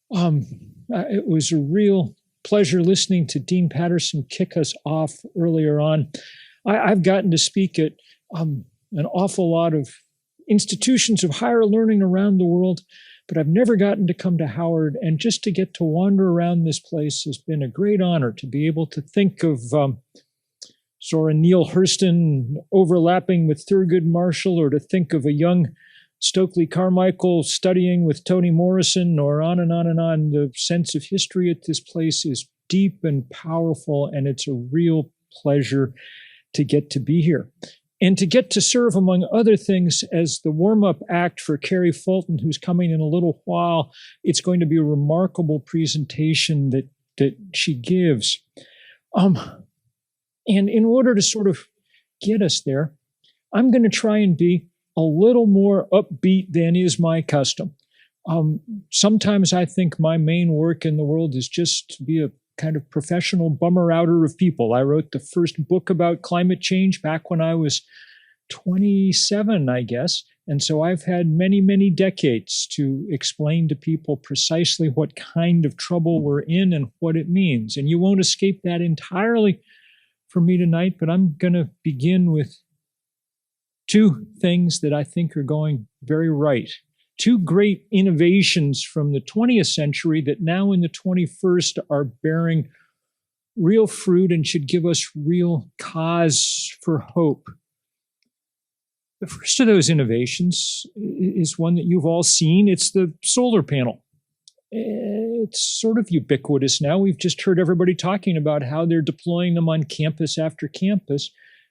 O: It was a real pleasure listening to Dean Patterson kick us off earlier on. I've gotten to speak at an awful lot of institutions of higher learning around the world, but I've never gotten to come to Howard, and just to get to wander around this place has been a great honor to be able to think of Zora Neale Hurston overlapping with Thurgood Marshall, or to think of a young Stokely Carmichael studying with Toni Morrison, or on and on and on. The sense of history at this place is deep and powerful, and it's a real pleasure to get to be here. And to get to serve, among other things, as the warm-up act for Carrie Fulton, who's coming in a little while. It's going to be a remarkable presentation that she gives. And in order to sort of get us there, I'm going to try and be a little more upbeat than is my custom. Sometimes I think my main work in the world is just to be a kind of professional bummer-outer of people. I wrote the first book about climate change back when I was 27, I guess. And so I've had many, many decades to explain to people precisely what kind of trouble we're in and what it means. And you won't escape that entirely for me tonight, but I'm going to begin with two things that I think are going very right. Two great innovations from the 20th century that now in the 21st are bearing real fruit and should give us real cause for hope. The first of those innovations is one that you've all seen. It's the solar panel. It's sort of ubiquitous now. We've just heard everybody talking about how they're deploying them on campus after campus.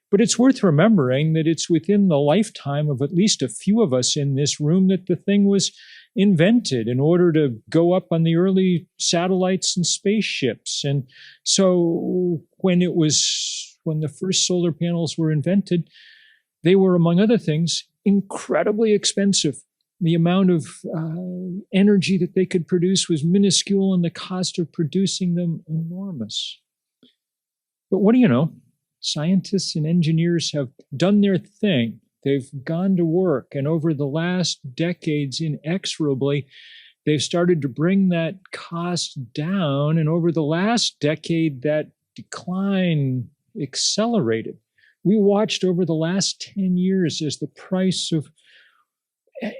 O: But it's worth remembering that it's within the lifetime of at least a few of us in this room that the thing was invented in order to go up on the early satellites and spaceships. And so when the first solar panels were invented, they were, among other things, incredibly expensive. The amount of energy that they could produce was minuscule, and the cost of producing them enormous. But what do you know? Scientists and engineers have done their thing. They've gone to work, and over the last decades, inexorably, they've started to bring that cost down, and over the last decade, that decline accelerated. We watched over the last 10 years as the price of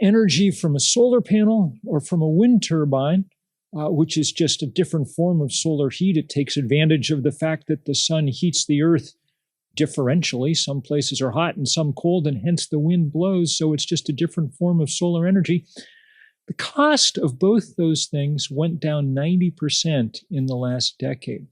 O: energy from a solar panel or from a wind turbine, which is just a different form of solar heat. It takes advantage of the fact that the sun heats the earth differentially. Some places are hot and some cold, and hence the wind blows. So it's just a different form of solar energy. The cost of both those things went down 90% in the last decade.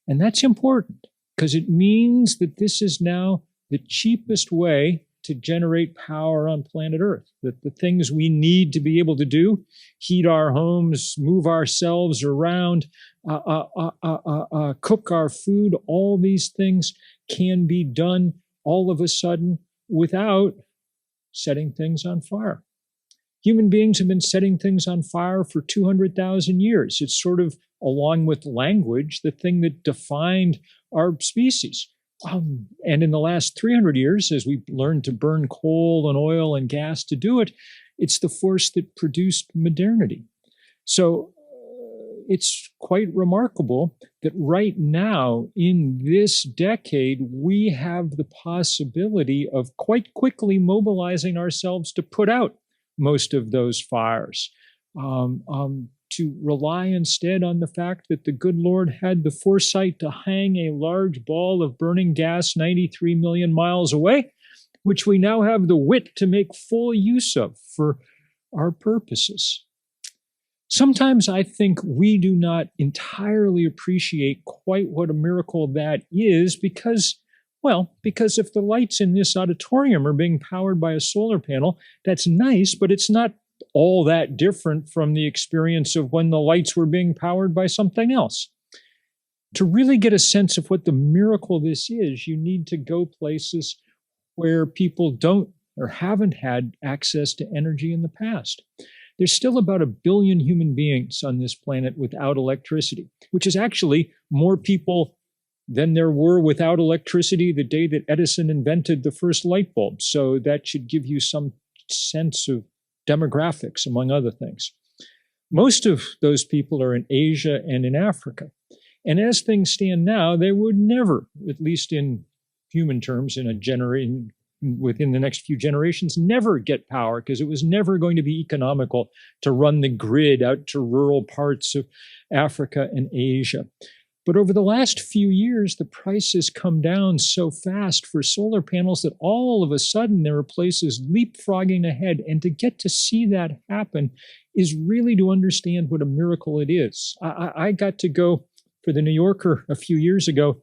O: And that's important because it means that this is now the cheapest way to generate power on planet Earth. That the things we need to be able to do, heat our homes, move ourselves around, cook our food, all these things can be done all of a sudden without setting things on fire. Human beings have been setting things on fire for 200,000 years. It's sort of, along with language, the thing that defined our species. And in the last 300 years, as we learned to burn coal and oil and gas to do it, it's the force that produced modernity. So it's quite remarkable that right now, in this decade, we have the possibility of quite quickly mobilizing ourselves to put out most of those fires, to rely instead on the fact that the good Lord had the foresight to hang a large ball of burning gas 93 million miles away, which we now have the wit to make full use of for our purposes. Sometimes I think we do not entirely appreciate quite what a miracle that is because if the lights in this auditorium are being powered by a solar panel, that's nice, but it's not all that different from the experience of when the lights were being powered by something else. To really get a sense of what the miracle this is, you need to go places where people don't or haven't had access to energy in the past. There's still about 1 billion human beings on this planet without electricity, which is actually more people than there were without electricity the day that Edison invented the first light bulb. So that should give you some sense of demographics, among other things. Most of those people are in Asia and in Africa. And as things stand now, they would never, at least in human terms, in a generation, within the next few generations, never get power because it was never going to be economical to run the grid out to rural parts of Africa and Asia. But over the last few years, the price has come down so fast for solar panels that all of a sudden there are places leapfrogging ahead. And to get to see that happen is really to understand what a miracle it is. I got to go for the New Yorker a few years ago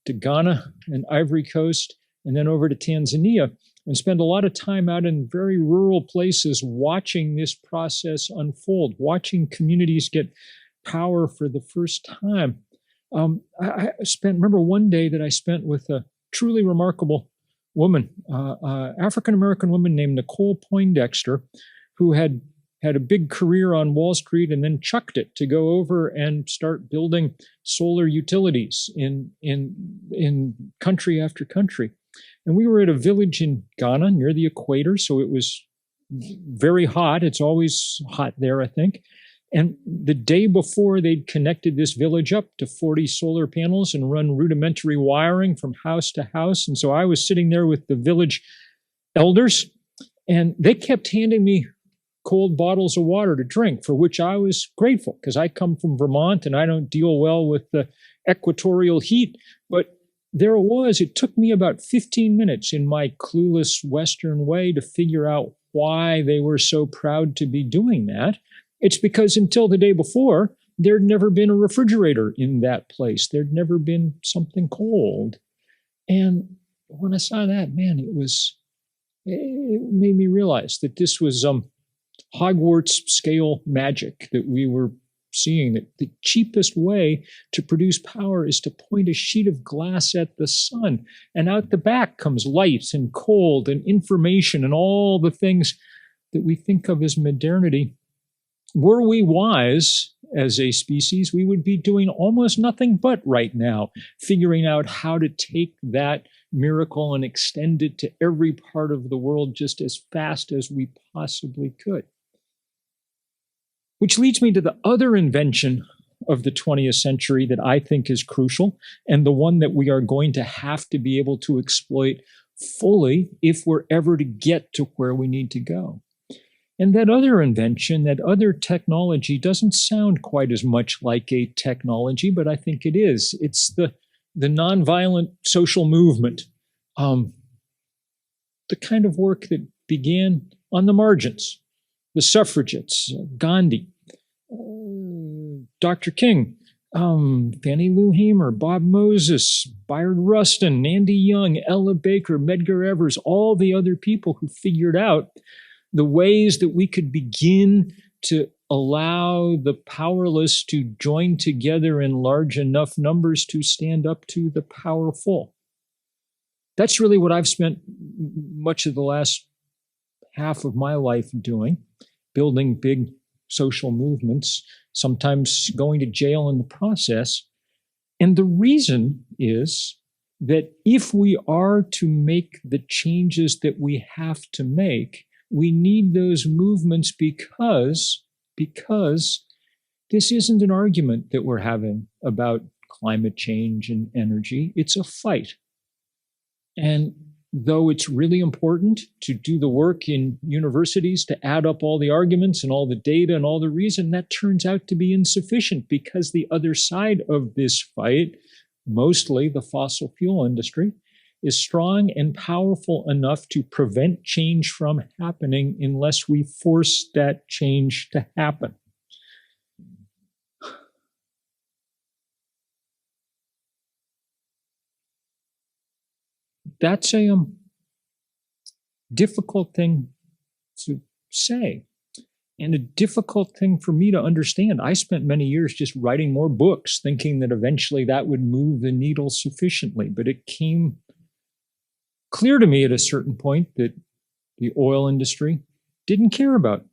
O: to Ghana and Ivory Coast and then over to Tanzania and spend a lot of time out in very rural places watching this process unfold, watching communities get power for the first time. I remember one day that I spent with a truly remarkable woman, African-American woman named Nicole Poindexter, who had a big career on Wall Street and then chucked it to go over and start building solar utilities in country after country. And we were at a village in Ghana near the equator, so it was very hot. It's always hot there, I think. And the day before, they'd connected this village up to 40 solar panels and run rudimentary wiring from house to house. And so I was sitting there with the village elders, and they kept handing me cold bottles of water to drink, for which I was grateful, because I come from Vermont and I don't deal well with the equatorial heat. But there it was. It took me about 15 minutes in my clueless Western way to figure out why they were so proud to be doing that. It's because until the day before, there'd never been a refrigerator in that place. There'd never been something cold. And when I saw that, man, it made me realize that this was Hogwarts scale magic that we were seeing, that the cheapest way to produce power is to point a sheet of glass at the sun. And out the back comes light and cold and information and all the things that we think of as modernity. Were we wise as a species, we would be doing almost nothing but right now, figuring out how to take that miracle and extend it to every part of the world just as fast as we possibly could. Which leads me to the other invention of the 20th century that I think is crucial, and the one that we are going to have to be able to exploit fully if we're ever to get to where we need to go. And that other invention, that other technology, doesn't sound quite as much like a technology, but I think it is. It's the nonviolent social movement, the kind of work that began on the margins, the suffragettes, Gandhi, Dr. King, Fannie Lou Hamer, Bob Moses, Bayard Rustin, Andy Young, Ella Baker, Medgar Evers, all the other people who figured out the ways that we could begin to allow the powerless to join together in large enough numbers to stand up to the powerful. That's really what I've spent much of the last half of my life doing, building big social movements, sometimes going to jail in the process. And the reason is that if we are to make the changes that we have to make, we need those movements because this isn't an argument that we're having about climate change and energy. It's a fight. And though it's really important to do the work in universities to add up all the arguments and all the data and all the reason, that turns out to be insufficient because the other side of this fight, mostly the fossil fuel industry, is strong and powerful enough to prevent change from happening unless we force that change to happen. That's a difficult thing to say and a difficult thing for me to understand. I spent many years just writing more books, thinking that eventually that would move the needle sufficiently, but it came clear to me at a certain point that the oil industry didn't care about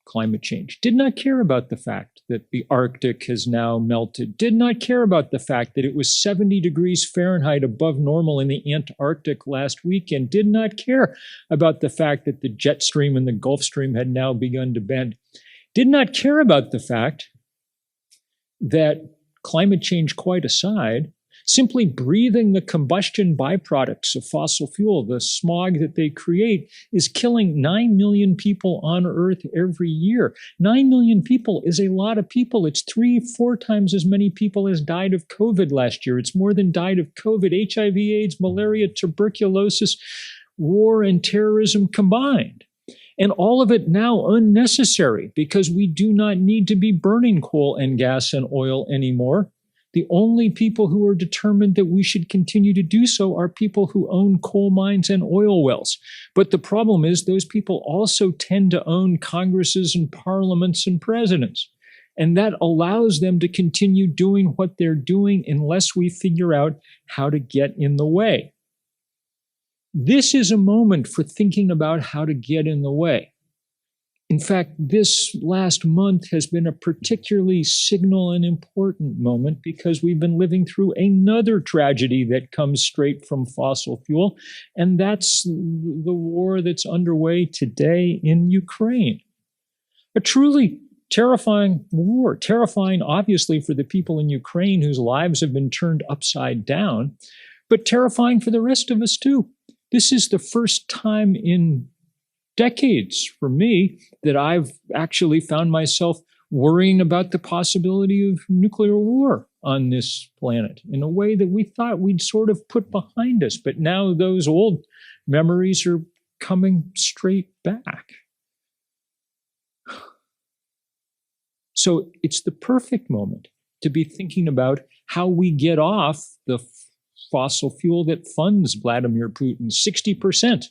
O: climate change, did not care about the fact that the Arctic has now melted, did not care about the fact that it was 70 degrees Fahrenheit above normal in the Antarctic last weekend, did not care about the fact that the jet stream and the Gulf Stream had now begun to bend, did not care about the fact that climate change quite aside, simply breathing the combustion byproducts of fossil fuel, the smog that they create, is killing 9 million people on Earth every year. 9 million people is a lot of people. It's 3-4 times as many people as died of COVID last year. It's more than died of COVID, HIV, AIDS, malaria, tuberculosis, war, and terrorism combined. And all of it now unnecessary because we do not need to be burning coal and gas and oil anymore. The only people who are determined that we should continue to do so are people who own coal mines and oil wells. But the problem is those people also tend to own Congresses and parliaments and presidents. And that allows them to continue doing what they're doing unless we figure out how to get in the way. This is a moment for thinking about how to get in the way. In fact, this last month has been a particularly signal and important moment because we've been living through another tragedy that comes straight from fossil fuel, and that's the war that's underway today in Ukraine. A truly terrifying war, terrifying obviously for the people in Ukraine whose lives have been turned upside down, but terrifying for the rest of us too. This is the first time in decades for me that I've actually found myself worrying about the possibility of nuclear war on this planet in a way that we thought we'd sort of put behind us. But now those old memories are coming straight back. So it's the perfect moment to be thinking about how we get off the fossil fuel that funds Vladimir Putin. 60%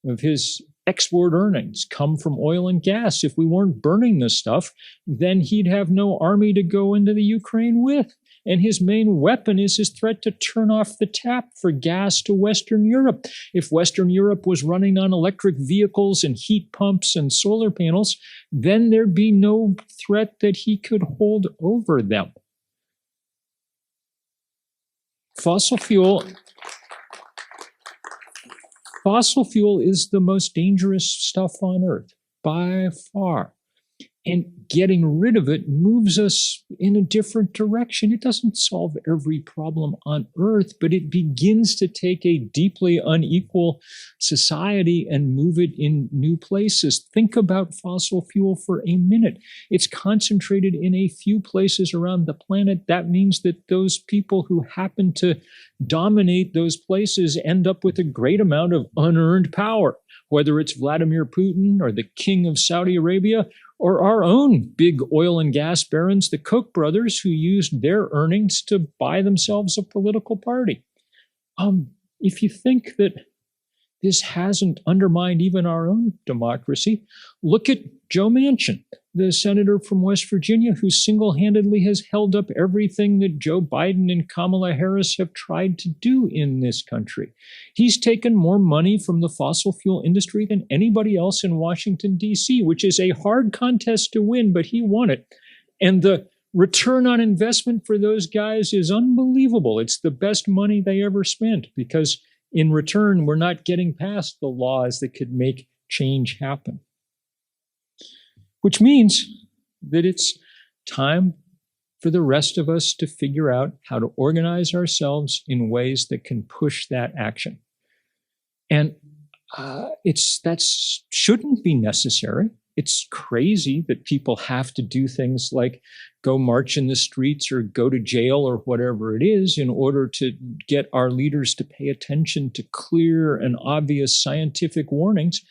O: of his export earnings come from oil and gas. If we weren't burning this stuff, then he'd have no army to go into the Ukraine with. And his main weapon is his threat to turn off the tap for gas to Western Europe. If Western Europe was running on electric vehicles and heat pumps and solar panels, then there'd be no threat that he could hold over them. Fossil fuel is the most dangerous stuff on Earth, by far. And getting rid of it moves us in a different direction. It doesn't solve every problem on Earth, but it begins to take a deeply unequal society and move it in new places. Think about fossil fuel for a minute. It's concentrated in a few places around the planet. That means that those people who happen to dominate those places end up with a great amount of unearned power. whether it's Vladimir Putin or the king of Saudi Arabia or our own big oil and gas barons, the Koch brothers, who used their earnings to buy themselves a political party. If you think that this hasn't undermined even our own democracy, look at Joe Manchin, the senator from West Virginia, who single-handedly has held up everything that Joe Biden and Kamala Harris have tried to do in this country. He's taken more money from the fossil fuel industry than anybody else in Washington, D.C., which is a hard contest to win, but he won it. And the return on investment for those guys is unbelievable. It's the best money they ever spent, because in return, we're not getting past the laws that could make change happen. Which means that it's time for the rest of us to figure out how to organize ourselves in ways that can push that action. And that shouldn't be necessary. It's crazy that people have to do things like go march in the streets or go to jail or whatever it is in order to get our leaders to pay attention to clear and obvious scientific warnings.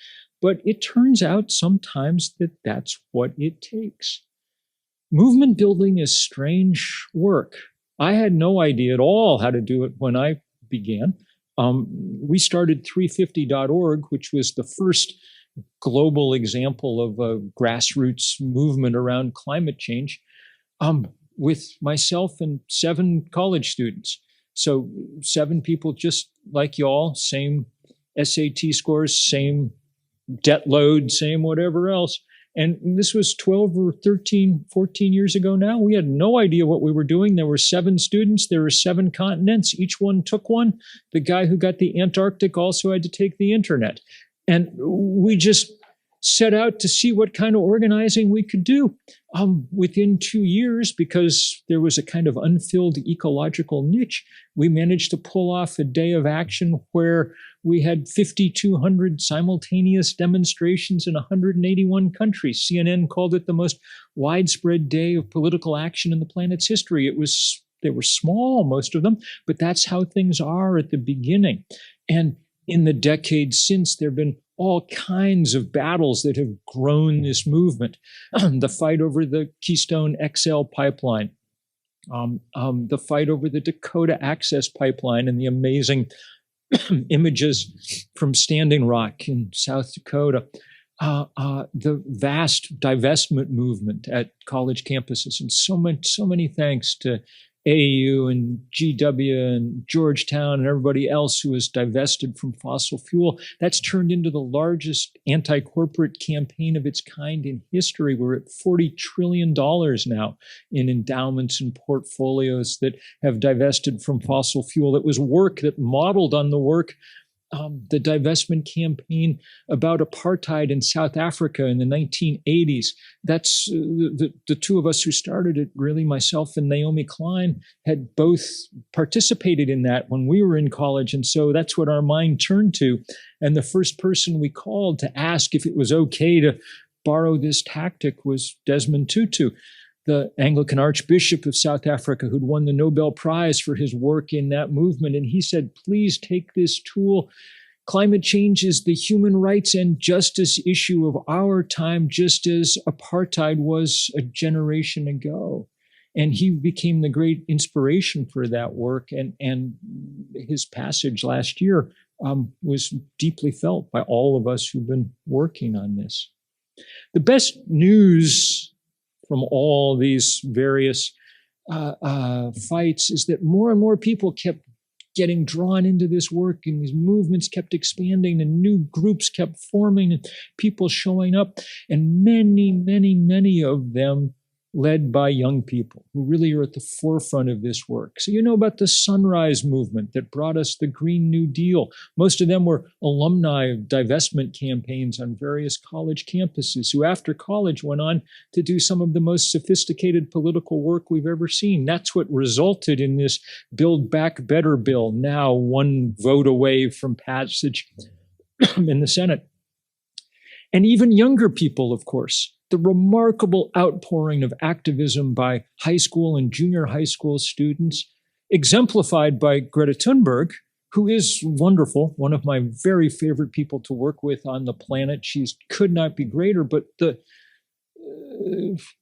O: But it turns out sometimes that that's what it takes. Movement building is strange work. I had no idea at all how to do it when I began. We started 350.org, which was the first global example of a grassroots movement around climate change, with myself and 7 college students. So 7 people just like y'all, same SAT scores, same debt load, same whatever else. And this was 12 or 13, 14 years ago now. We had no idea what we were doing. There were 7 students. There were 7 continents. Each one took one. The guy who got the Antarctic also had to take the internet. And we just set out to see what kind of organizing we could do. Within 2 years, because there was a kind of unfilled ecological niche, we managed to pull off a day of action where we had 5,200 simultaneous demonstrations in 181 countries. CNN called it the most widespread day of political action in the planet's history. They were small, most of them, but that's how things are at the beginning. And in the decades since, there have been all kinds of battles that have grown this movement. The fight over the Keystone XL pipeline, the fight over the Dakota Access Pipeline and the amazing images from Standing Rock in South Dakota, the vast divestment movement at college campuses, and so many thanks to AAU and GW and Georgetown and everybody else who has divested from fossil fuel. That's turned into the largest anti-corporate campaign of its kind in history. We're at $40 trillion now in endowments and portfolios that have divested from fossil fuel. It was work that modeled on the work, the divestment campaign about apartheid in South Africa in the 1980s. That's the 2 of us who started it, really, myself and Naomi Klein, had both participated in that when we were in college. And so that's what our mind turned to. And the first person we called to ask if it was okay to borrow this tactic was Desmond Tutu, the Anglican Archbishop of South Africa, who'd won the Nobel Prize for his work in that movement. And he said, please take this tool. Climate change is the human rights and justice issue of our time, just as apartheid was a generation ago. And he became the great inspiration for that work. And his passage last year was deeply felt by all of us who've been working on this. The best news from all these various fights is that more and more people kept getting drawn into this work, and these movements kept expanding, and new groups kept forming, and people showing up, and many of them led by young people who really are at the forefront of this work. So you know about the Sunrise Movement that brought us the Green New Deal. Most of them were alumni of divestment campaigns on various college campuses who after college went on to do some of the most sophisticated political work we've ever seen. That's what resulted in this Build Back Better bill, now 1 vote away from passage in the Senate. And even younger people, of course. The remarkable outpouring of activism by high school and junior high school students, exemplified by Greta Thunberg, who is wonderful, one of my very favorite people to work with on the planet. She could not be greater, but the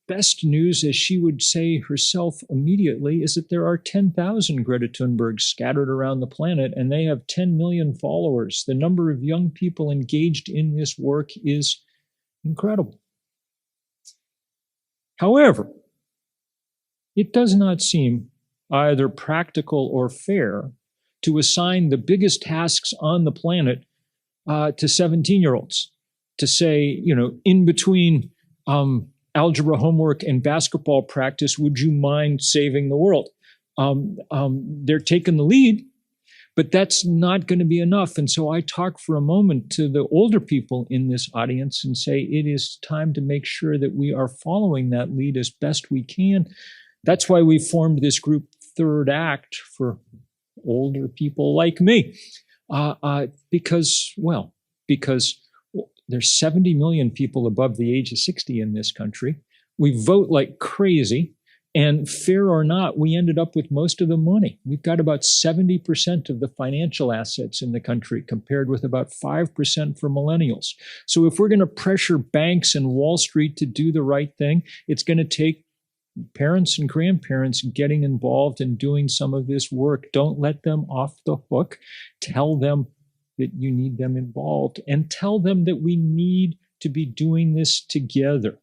O: best news, as she would say herself immediately, is that there are 10,000 Greta Thunbergs scattered around the planet, and they have 10 million followers. The number of young people engaged in this work is incredible. However, it does not seem either practical or fair to assign the biggest tasks on the planet to 17-year-olds, to say, in between algebra homework and basketball practice, would you mind saving the world? They're taking the lead, but that's not going to be enough. And so I talk for a moment to the older people in this audience and say, it is time to make sure that we are following that lead as best we can. That's why we formed this group, Third Act, for older people like me, because there's 70 million people above the age of 60 in this country. We vote like crazy, and fair or not, we ended up with most of the money. We've got about 70% of the financial assets in the country, compared with about 5% for millennials. So if we're going to pressure banks and Wall Street to do the right thing, it's going to take parents and grandparents getting involved and doing some of this work. Don't let them off the hook. Tell them that you need them involved, and tell them that we need to be doing this together.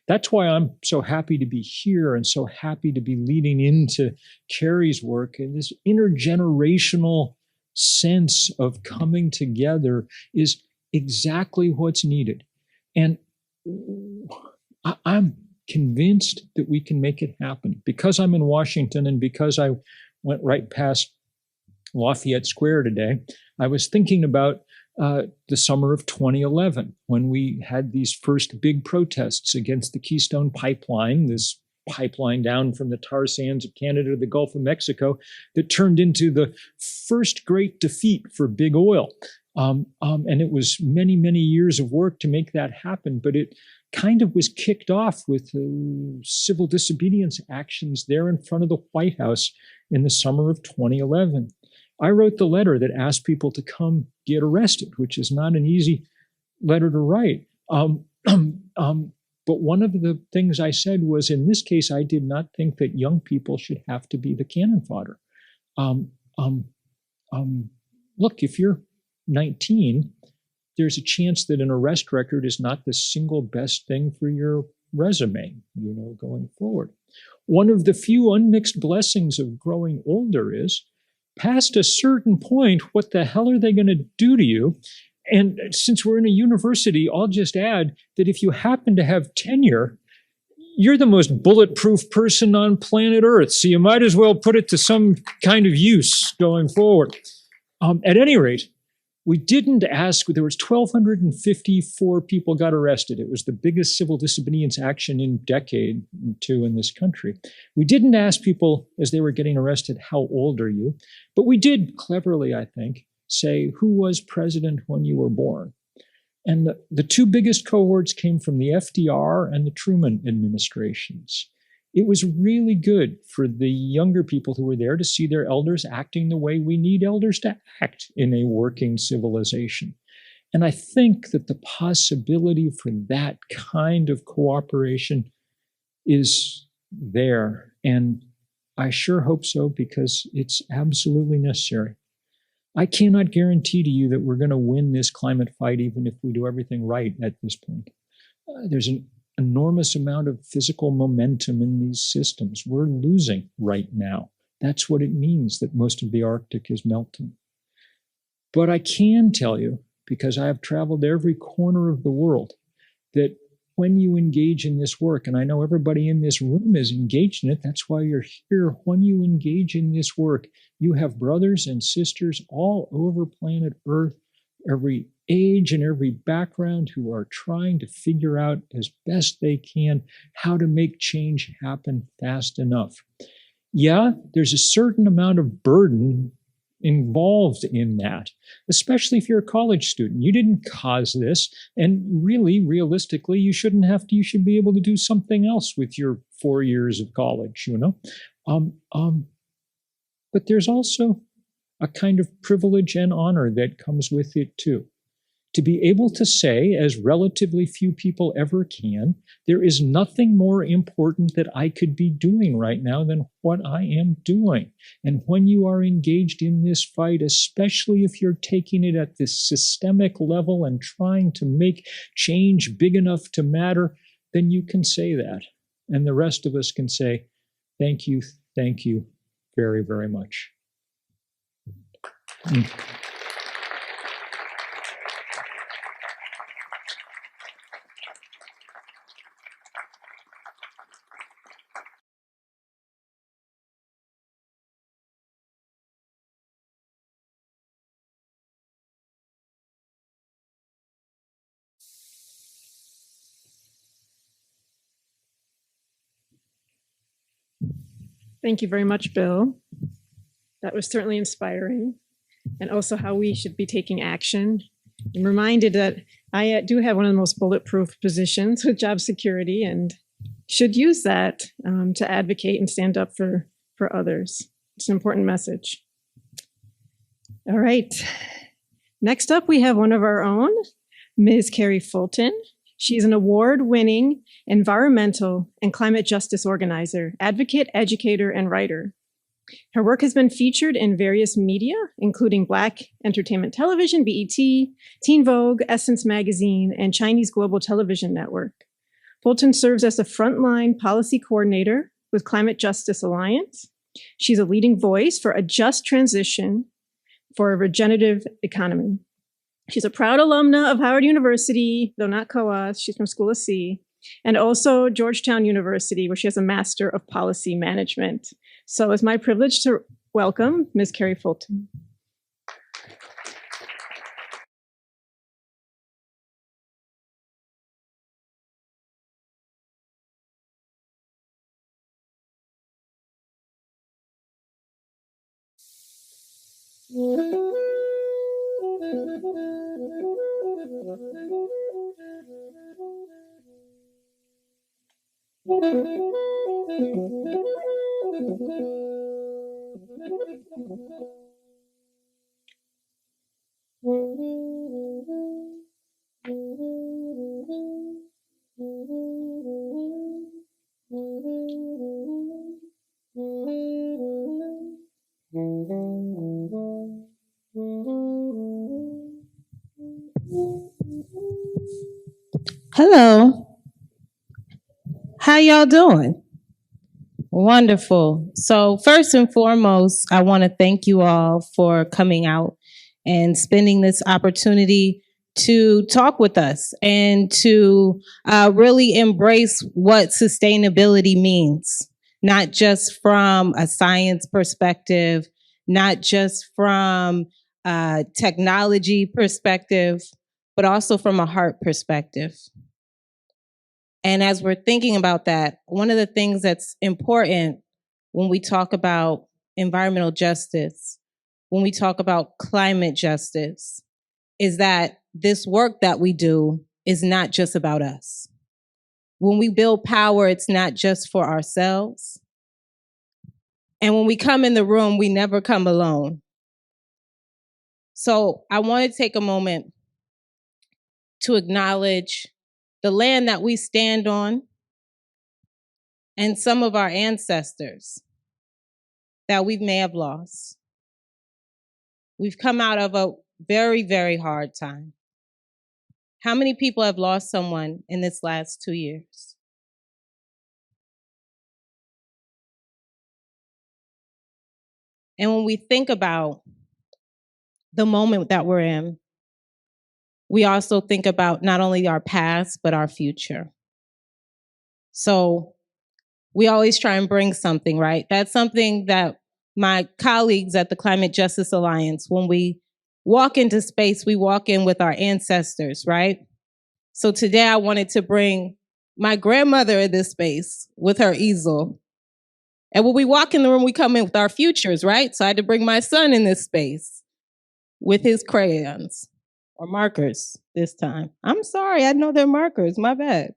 O: That's why I'm so happy to be here and so happy to be leading into Carrie's work, and this intergenerational sense of coming together is exactly what's needed. And I'm convinced that we can make it happen. Because I'm in Washington and because I went right past Lafayette Square today, I was thinking about the summer of 2011, when we had these first big protests against the Keystone Pipeline, this pipeline down from the tar sands of Canada to the Gulf of Mexico that turned into the first great defeat for big oil. And it was many, many years of work to make that happen, but it kind of was kicked off with civil disobedience actions there in front of the White House in the summer of 2011. I wrote the letter that asked people to come get arrested, which is not an easy letter to write. But one of the things I said was, in this case, I did not think that young people should have to be the cannon fodder. Look, if you're 19, there's a chance that an arrest record is not the single best thing for your resume, going forward. One of the few unmixed blessings of growing older is, past a certain point, what the hell are they going to do to you? And since we're in a university, I'll just add that if you happen to have tenure, you're the most bulletproof person on planet Earth. So you might as well put it to some kind of use going forward. At any rate, we didn't ask, there was 1,254 people got arrested. It was the biggest civil disobedience action in decade or two in this country. We didn't ask people as they were getting arrested, how old are you? But we did cleverly, I think, say, who was president when you were born? And the two biggest cohorts came from the FDR and the Truman administrations. It was really good for the younger people who were there to see their elders acting the way we need elders to act in a working civilization. And I think that the possibility for that kind of cooperation is there. And I sure hope so, because it's absolutely necessary. I cannot guarantee to you that we're going to win this climate fight, even if we do everything right at this point. There's an enormous amount of physical momentum in these systems. We're losing right now. That's what it means that most of the Arctic is melting. But I can tell you, because I have traveled every corner of the world, that when you engage in this work, and I know everybody in this room is engaged in it, that's why you're here. When you engage in this work, you have brothers and sisters all over planet Earth, every age and every background, who are trying to figure out as best they can how to make change happen fast enough. Yeah, there's a certain amount of burden involved in that, especially if you're a college student. You didn't cause this, and really, realistically, you shouldn't have to. You should be able to do something else with your 4 years of college, But there's also a kind of privilege and honor that comes with it too. To be able to say, as relatively few people ever can, there is nothing more important that I could be doing right now than what I am doing. And when you are engaged in this fight, especially if you're taking it at this systemic level and trying to make change big enough to matter, then you can say that. And the rest of us can say, thank you very, very much.
B: Thank you very much, Bill. That was certainly inspiring, and also how we should be taking action. I'm reminded that I do have one of the most bulletproof positions with job security and should use that to advocate and stand up for others. It's an important message. All right. Next up, we have one of our own, Ms. Carrie Fulton. She's an award-winning environmental and climate justice organizer, advocate, educator, and writer. Her work has been featured in various media, including Black Entertainment Television, BET, Teen Vogue, Essence Magazine, and Chinese Global Television Network. Fulton serves as a frontline policy coordinator with Climate Justice Alliance. She's a leading voice for a just transition for a regenerative economy. She's a proud alumna of Howard University, though not COAS. She's from School of C, and also Georgetown University, where she has a Master of Policy Management. So it's my privilege to welcome Ms. Carrie Fulton.
P: Hello. How y'all doing? Wonderful. So first and foremost, I want to thank you all for coming out and spending this opportunity to talk with us and to really embrace what sustainability means, not just from a science perspective, not just from a technology perspective, but also from a heart perspective. And as we're thinking about that, one of the things that's important when we talk about environmental justice, when we talk about climate justice, is that this work that we do is not just about us. When we build power, it's not just for ourselves. And when we come in the room, we never come alone. So I want to take a moment to acknowledge the land that we stand on and some of our ancestors that we may have lost. We've come out of a very, very hard time. How many people have lost someone in this last 2 years? And when we think about the moment that we're in, we also think about not only our past, but our future. So we always try and bring something, right? That's something that my colleagues at the Climate Justice Alliance, when we walk into space, we walk in with our ancestors, right? So today I wanted to bring my grandmother in this space with her easel. And when we walk in the room, we come in with our futures, right? So I had to bring my son in this space with his crayons. Or markers this time. I'm sorry, I know they're markers, my bad.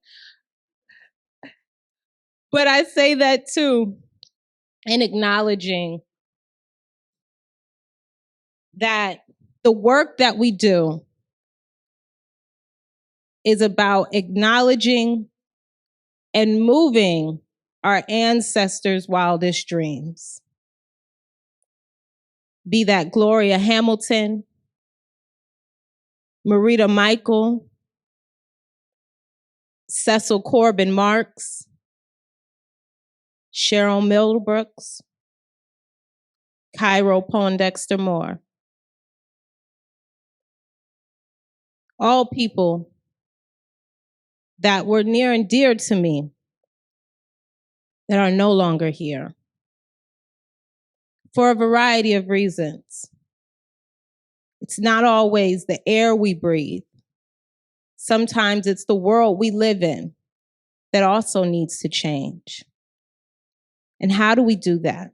P: But I say that too in acknowledging that the work that we do is about acknowledging and moving our ancestors' wildest dreams. Be that Gloria Hamilton, Marita Michael, Cecil Corbin Marks, Cheryl Middlebrooks, Cairo Pondexter Moore. All people that were near and dear to me that are no longer here for a variety of reasons. It's not always the air we breathe. Sometimes it's the world we live in that also needs to change. And how do we do that?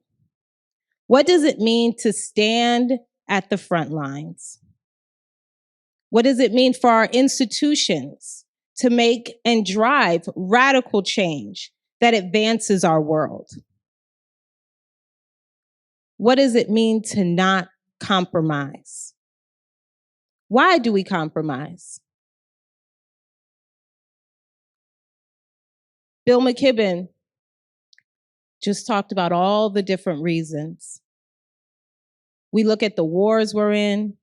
P: What does it mean to stand at the front lines? What does it mean for our institutions to make and drive radical change that advances our world? What does it mean to not compromise? Why do we compromise? Bill McKibben just talked about all the different reasons. We look at the wars we're in.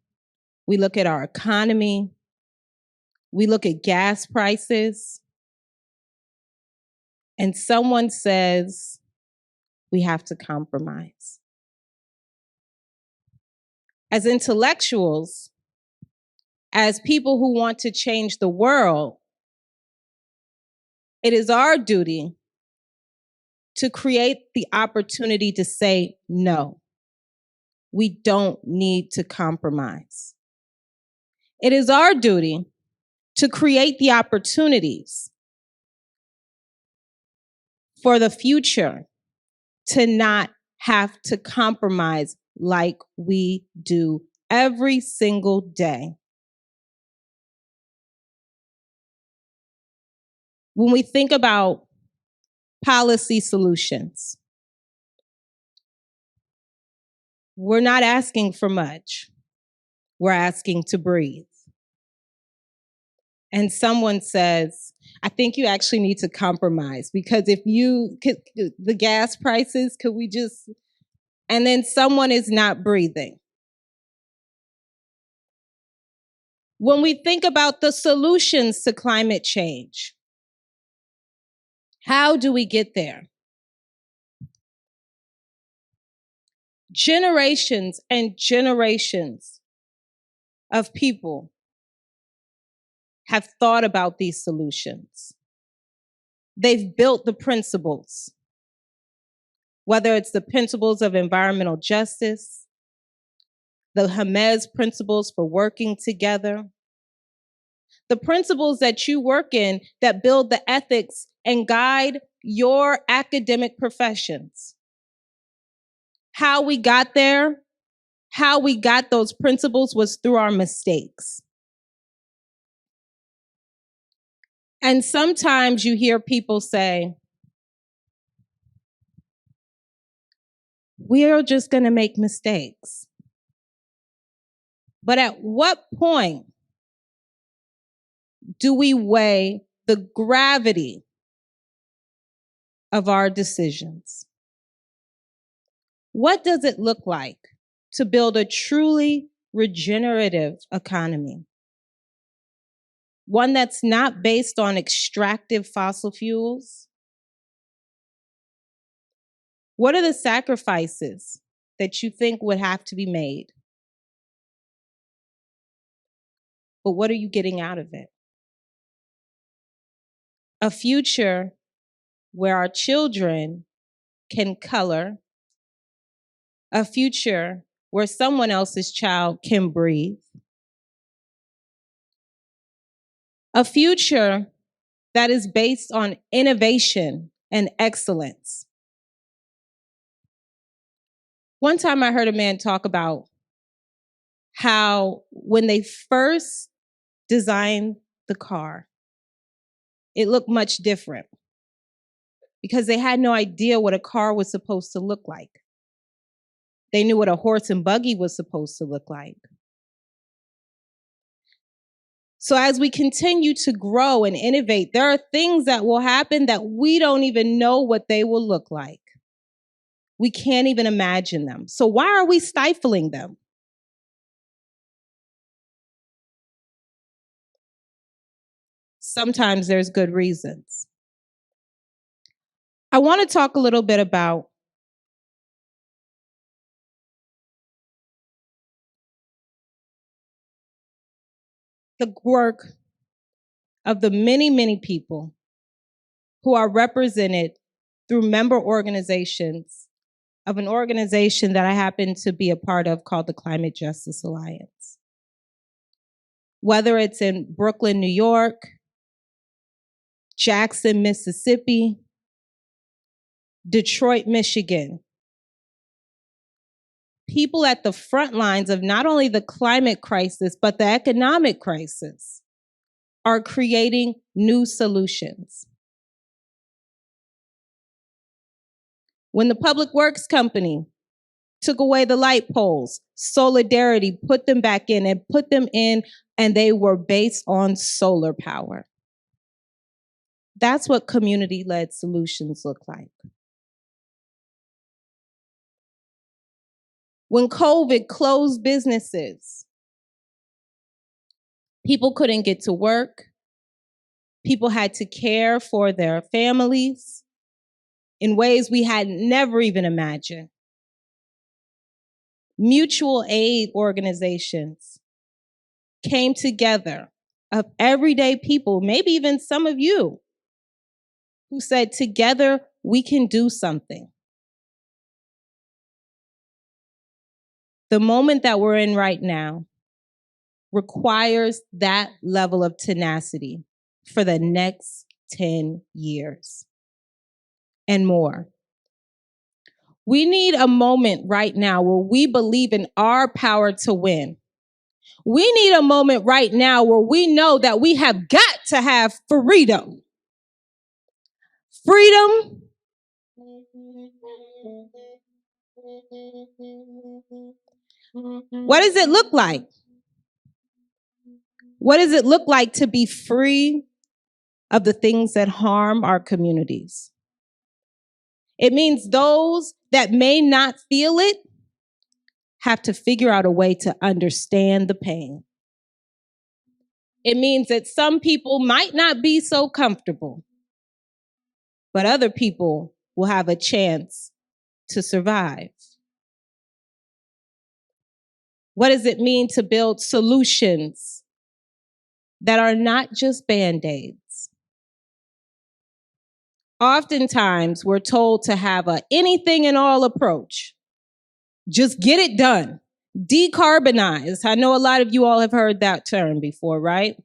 P: We look at our economy. We look at gas prices. And someone says we have to compromise. As intellectuals, as people who want to change the world, it is our duty to create the opportunity to say, no, we don't need to compromise. It is our duty to create the opportunities for the future to not have to compromise like we do every single day. When we think about policy solutions, we're not asking for much. We're asking to breathe. And someone says, I think you actually need to compromise because if you, the gas prices, could we just, and then someone is not breathing. When we think about the solutions to climate change, how do we get there? Generations and generations of people have thought about these solutions. They've built the principles, whether it's the principles of environmental justice, the Hames principles for working together, the principles that you work in that build the ethics and guide your academic professions. How we got there, how we got those principles was through our mistakes. And sometimes you hear people say, we are just going to make mistakes. But at what point do we weigh the gravity of our decisions? What does it look like to build a truly regenerative economy? One that's not based on extractive fossil fuels? What are the sacrifices that you think would have to be made? But what are you getting out of it? A future where our children can color, a future where someone else's child can breathe, a future that is based on innovation and excellence. One time I heard a man talk about how when they first designed the car, it looked much different because they had no idea what a car was supposed to look like. They knew what a horse and buggy was supposed to look like. So as we continue to grow and innovate, there are things that will happen that we don't even know what they will look like. We can't even imagine them. So why are we stifling them? Sometimes there's good reasons. I want to talk a little bit about the work of the many, many people who are represented through member organizations of an organization that I happen to be a part of called the Climate Justice Alliance. Whether it's in Brooklyn, New York, Jackson, Mississippi, Detroit, Michigan, people at the front lines of not only the climate crisis, but the economic crisis are creating new solutions. When the Public Works Company took away the light poles, Solidarity put them back in and put them in, and they were based on solar power. That's what community-led solutions look like. When COVID closed businesses, people couldn't get to work. People had to care for their families in ways we had never even imagined. Mutual aid organizations came together of everyday people, maybe even some of you, who said, together we can do something. The moment that we're in right now requires that level of tenacity for the next 10 years and more. We need a moment right now where we believe in our power to win. We need a moment right now where we know that we have got to have freedom. Freedom. What does it look like? What does it look like to be free of the things that harm our communities? It means those that may not feel it have to figure out a way to understand the pain. It means that some people might not be so comfortable, but other people will have a chance to survive. What does it mean to build solutions that are not just Band-Aids? Oftentimes, we're told to have an anything and all approach. Just get it done. Decarbonize. I know a lot of you all have heard that term before, right?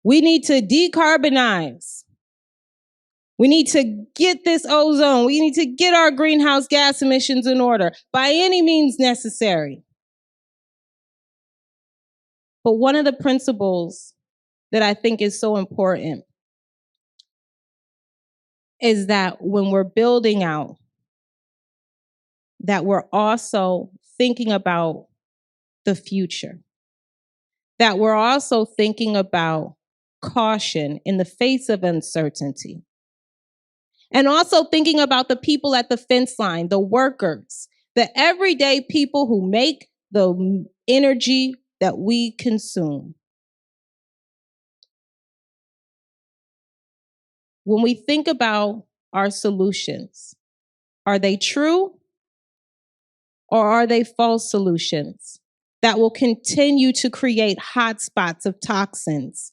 P: We need to decarbonize. We need to get this ozone. We need to get our greenhouse gas emissions in order by any means necessary. But one of the principles that I think is so important is that when we're building out, that we're also thinking about the future, that we're also thinking about caution in the face of uncertainty, and also thinking about the people at the fence line, the workers, the everyday people who make the energy that we consume. When we think about our solutions, are they true or are they false solutions that will continue to create hotspots of toxins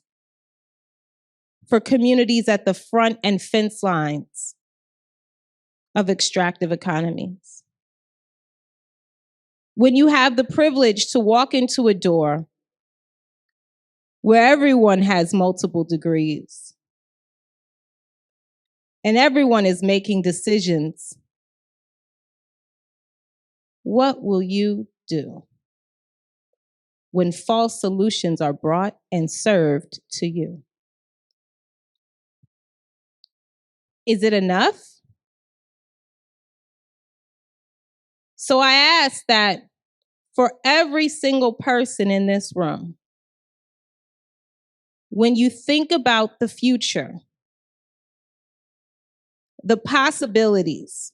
P: for communities at the front and fence lines of extractive economies? When you have the privilege to walk into a door where everyone has multiple degrees and everyone is making decisions, what will you do when false solutions are brought and served to you? Is it enough? So I ask that for every single person in this room, when you think about the future, the possibilities,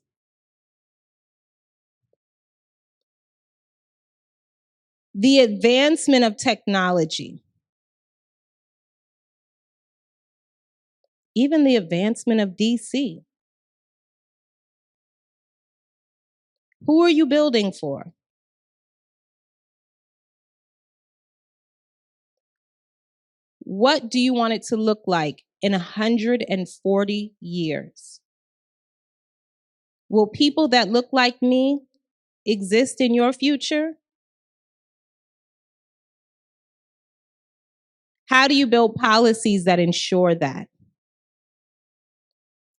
P: the advancement of technology, even the advancement of DC, who are you building for? What do you want it to look like in 140 years? Will people that look like me exist in your future? How do you build policies that ensure that?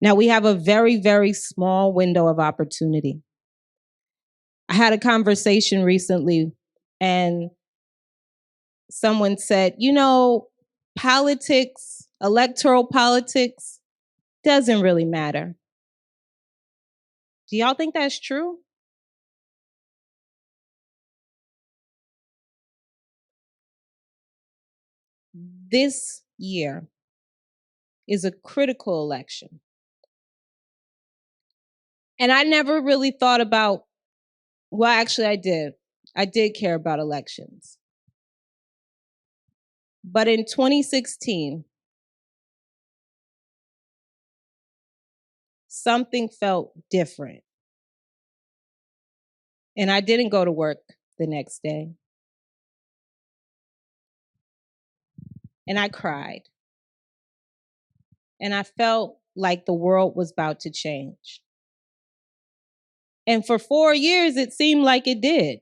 P: Now, we have a very, very small window of opportunity. I had a conversation recently, and someone said, you know, politics, electoral politics, doesn't really matter. Do y'all think that's true? This year is a critical election. And I never really thought about, well, actually, I did. I did care about elections. But in 2016, something felt different. And I didn't go to work the next day. And I cried. And I felt like the world was about to change. And for 4 years, it seemed like it did.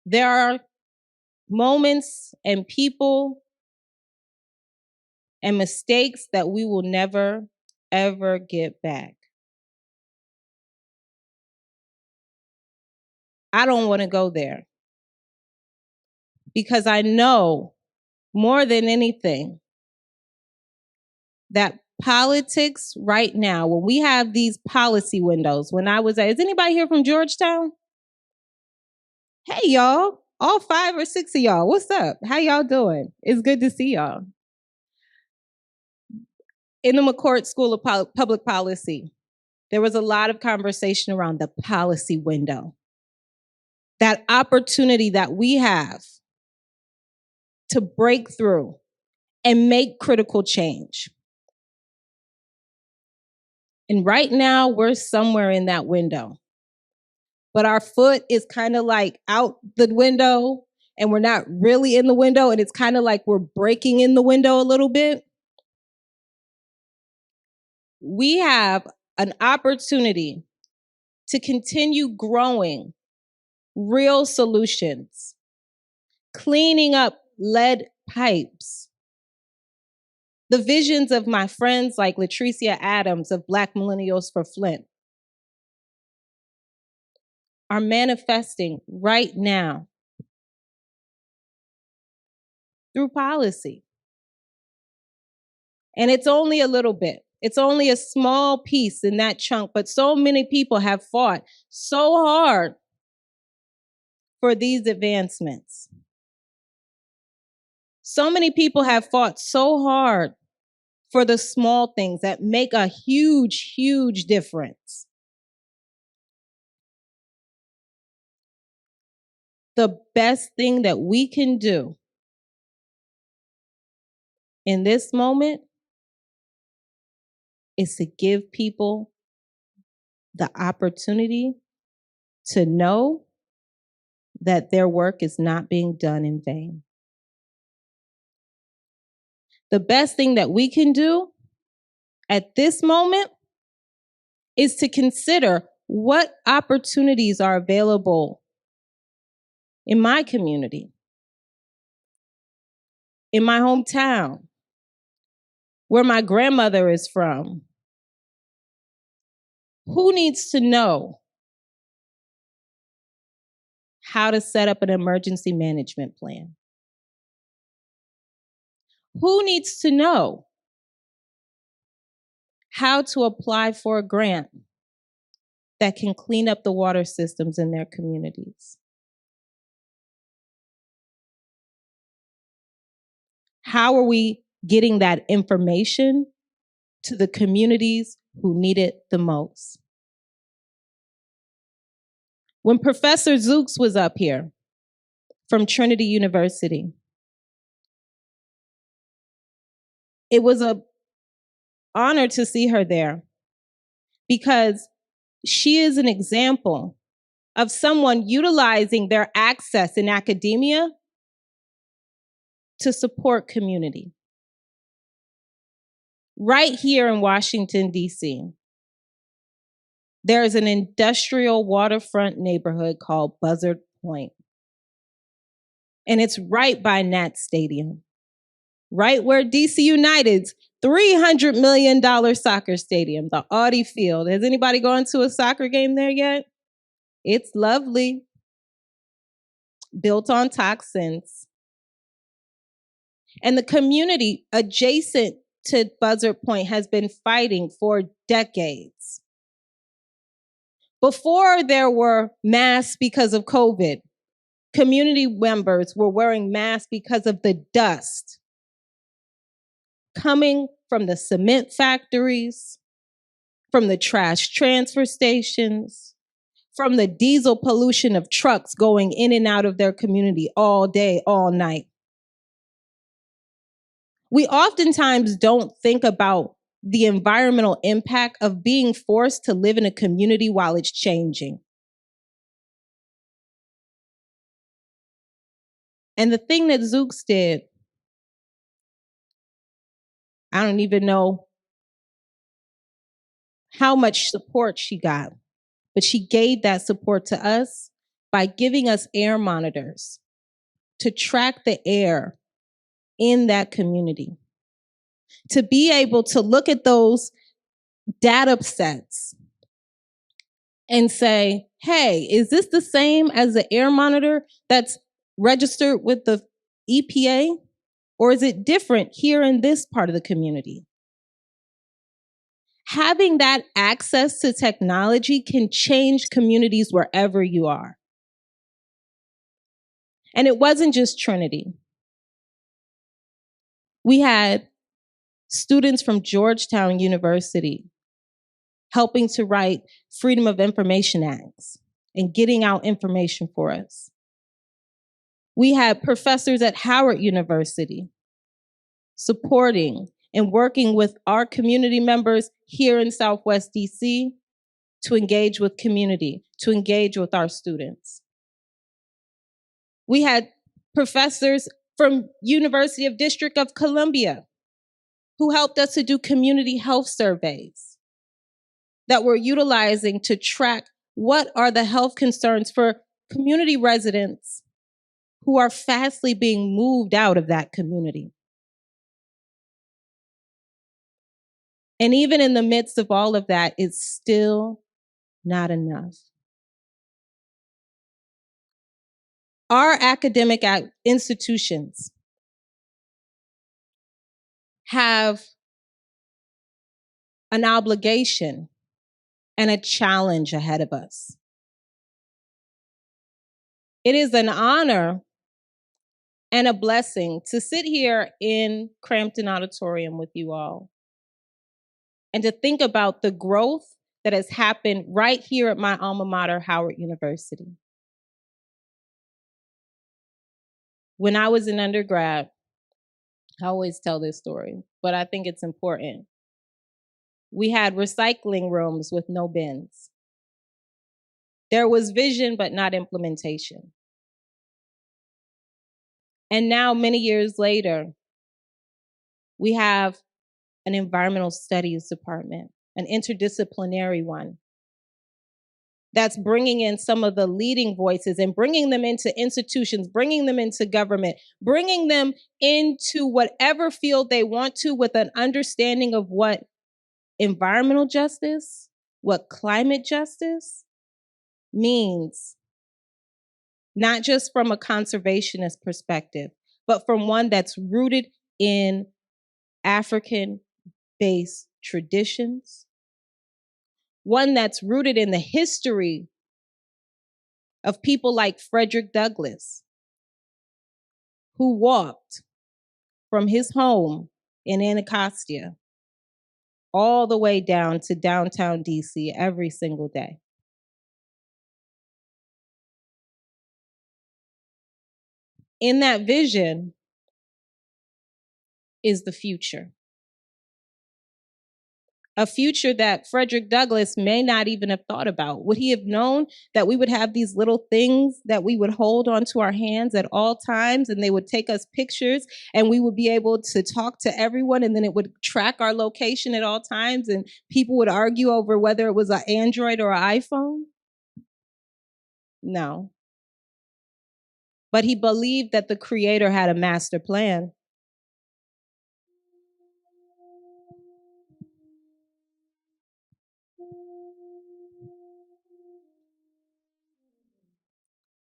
P: There are moments and people and mistakes that we will never, ever get back. I don't want to go there because I know more than anything that politics right now, when we have these policy windows, is anybody here from Georgetown? Hey, y'all, all 5 or 6 of y'all, what's up? How y'all doing? It's good to see y'all. In the McCourt School of Public Policy, there was a lot of conversation around the policy window. That opportunity that we have to break through and make critical change. And right now, we're somewhere in that window. But our foot is kind of like out the window, and we're not really in the window, and it's kind of like we're breaking in the window a little bit. We have an opportunity to continue growing real solutions, cleaning up lead pipes. The visions of my friends like Latricia Adams of Black Millennials for Flint are manifesting right now through policy. And it's only a little bit. It's only a small piece in that chunk, but so many people have fought so hard for these advancements. So many people have fought so hard for the small things that make a huge, huge difference. The best thing that we can do in this moment is to give people the opportunity to know that their work is not being done in vain. The best thing that we can do at this moment is to consider what opportunities are available in my community, in my hometown, where my grandmother is from. Who needs to know how to set up an emergency management plan? Who needs to know how to apply for a grant that can clean up the water systems in their communities? How are we getting that information to the communities who need it the most? When Professor Zooks was up here from Trinity University, it was an honor to see her there because she is an example of someone utilizing their access in academia to support community. Right here in Washington, D.C., there is an industrial waterfront neighborhood called Buzzard Point. And it's right by Nat Stadium, right where DC United's $300 million soccer stadium, the Audi Field. Has anybody gone to a soccer game there yet? It's lovely. Built on toxins. And the community adjacent to Buzzard Point has been fighting for decades. Before there were masks because of COVID, community members were wearing masks because of the dust coming from the cement factories, from the trash transfer stations, from the diesel pollution of trucks going in and out of their community all day, all night. We oftentimes don't think about the environmental impact of being forced to live in a community while it's changing. And the thing that Zooks did, I don't even know how much support she got, but she gave that support to us by giving us air monitors to track the air in that community, to be able to look at those data sets and say, hey, is this the same as the air monitor that's registered with the EPA? Or is it different here in this part of the community? Having that access to technology can change communities wherever you are. And it wasn't just Trinity. We had students from Georgetown University helping to write Freedom of Information Acts and getting out information for us. We had professors at Howard University supporting and working with our community members here in Southwest DC to engage with community, to engage with our students. We had professors from University of District of Columbia who helped us to do community health surveys that we're utilizing to track what are the health concerns for community residents who are fastly being moved out of that community. And even in the midst of all of that, it's still not enough. Our academic institutions have an obligation and a challenge ahead of us. It is an honor and a blessing to sit here in Crampton Auditorium with you all and to think about the growth that has happened right here at my alma mater, Howard University. When I was an undergrad, I always tell this story, but I think it's important. We had recycling rooms with no bins. There was vision, but not implementation. And now, many years later, we have an environmental studies department, an interdisciplinary one, that's bringing in some of the leading voices and bringing them into institutions, bringing them into government, bringing them into whatever field they want to with an understanding of what environmental justice, what climate justice means, not just from a conservationist perspective, but from one that's rooted in African-based traditions, one that's rooted in the history of people like Frederick Douglass, who walked from his home in Anacostia all the way down to downtown DC every single day. In that vision is the future. A future that Frederick Douglass may not even have thought about. Would he have known that we would have these little things that we would hold onto our hands at all times, and they would take us pictures, and we would be able to talk to everyone, and then it would track our location at all times, and people would argue over whether it was an Android or an iPhone? No. But he believed that the Creator had a master plan.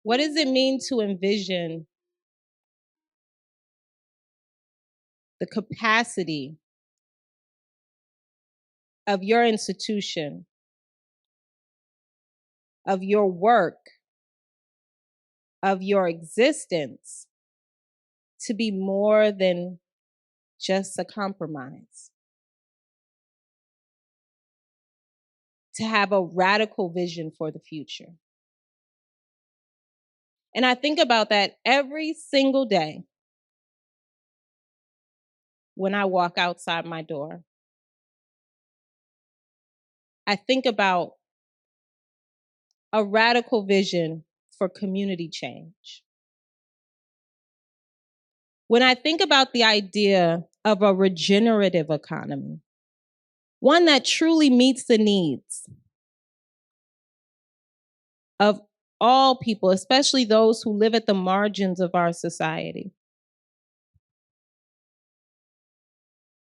P: What does it mean to envision the capacity of your institution, of your work, of your existence to be more than just a compromise? To have a radical vision for the future. And I think about that every single day when I walk outside my door. I think about a radical vision for community change. When I think about the idea of a regenerative economy, one that truly meets the needs of all people, especially those who live at the margins of our society.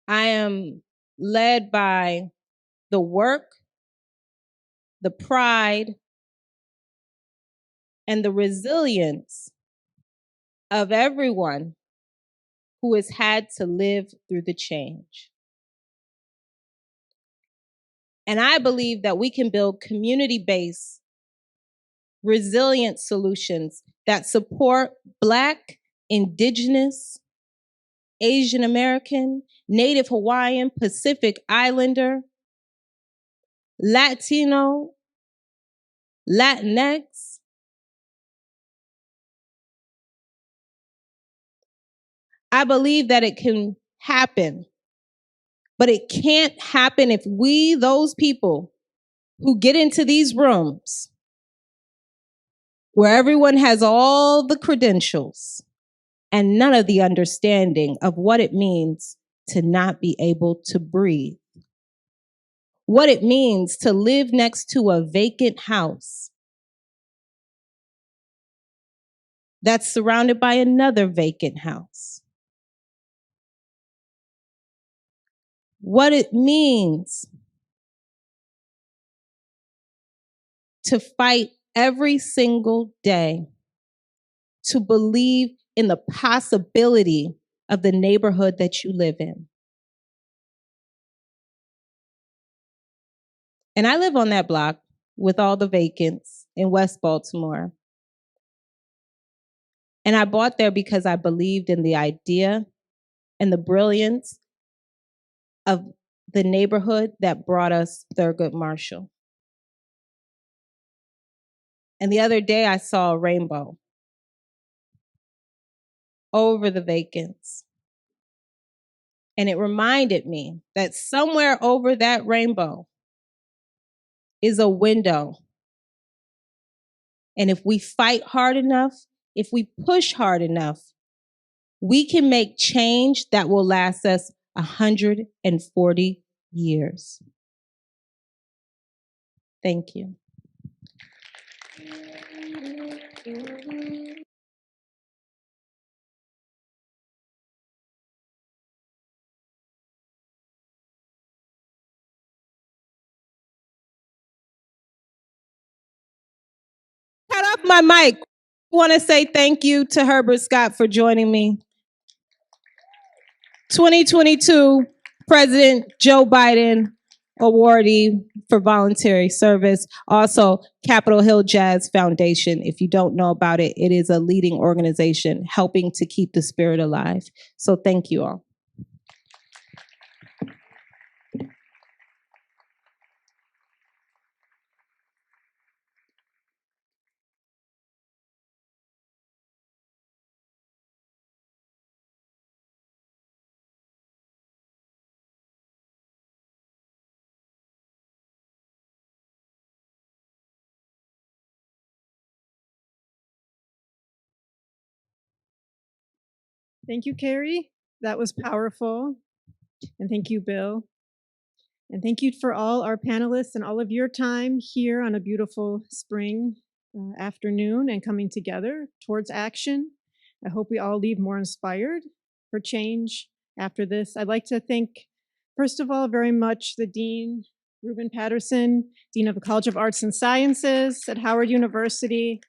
P: I am led by the work, the pride, and the resilience of everyone who has had to live through the change. And I believe that we can build community-based, resilient solutions that support Black, Indigenous, Asian American, Native Hawaiian, Pacific Islander, Latino, Latinx. I believe that it can happen, but it can't happen if we, those people who get into these rooms where everyone has all the credentials and none of the understanding of what it means to not be able to breathe, what it means to live next to a vacant house that's surrounded by another vacant house, what it means to fight every single day to believe in the possibility of the neighborhood that you live in. And I live on that block with all the vacants in West Baltimore. And I bought there because I believed in the idea and the brilliance of the neighborhood that brought us Thurgood Marshall. And the other day I saw a rainbow over the vacants. And it reminded me that somewhere over that rainbow is a window. And if we fight hard enough, if we push hard enough, we can make change that will last us 140 years. Thank you. Cut off my mic. I want to say thank you to Herbert Scott for joining me. 2022, President Joe Biden, awardee for voluntary service. Also, Capitol Hill Jazz Foundation. If you don't know about it, it is a leading organization helping to keep the spirit alive. So thank you all.
B: Thank you, Carrie. That was powerful. And thank you, Bill. And thank you for all our panelists and all of your time here on a beautiful spring afternoon and coming together towards action. I hope we all leave more inspired for change after this. I'd like to thank, first of all, very much the Dean, Ruben Patterson, Dean of the College of Arts and Sciences at Howard University,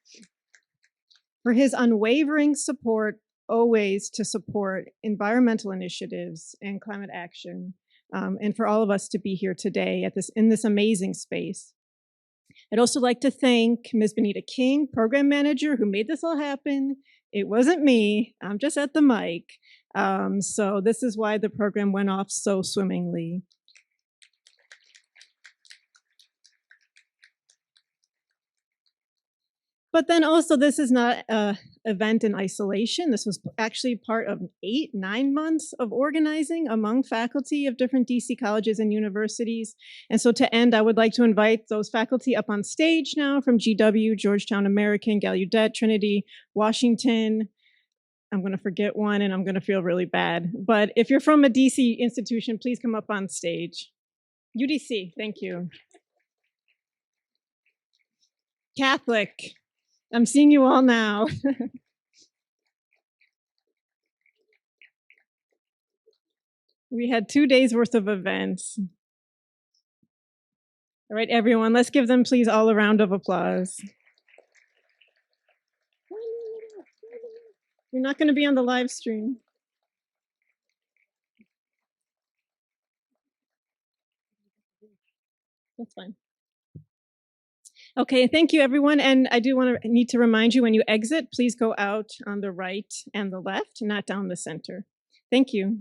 B: for his unwavering support always to support environmental initiatives and climate action, and for all of us to be here today in this amazing space. I'd also like to thank Ms. Benita King, program manager, who made this all happen. It wasn't me, I'm just at the mic. So this is why the program went off so swimmingly. But then also, this is not an event in isolation. This was actually part of 8-9 months of organizing among faculty of different DC colleges and universities. And so to end, I would like to invite those faculty up on stage now from GW, Georgetown American, Gallaudet, Trinity, Washington. I'm going to forget one and I'm going to feel really bad. But if you're from a DC institution, please come up on stage. UDC, thank you. Catholic. I'm seeing you all now. We had 2 days worth of events. All right, everyone, let's give them please all a round of applause. You're not going to be on the live stream. That's fine. Okay, thank you, everyone. And I do need to remind you, when you exit, please go out on the right and the left, not down the center. Thank you.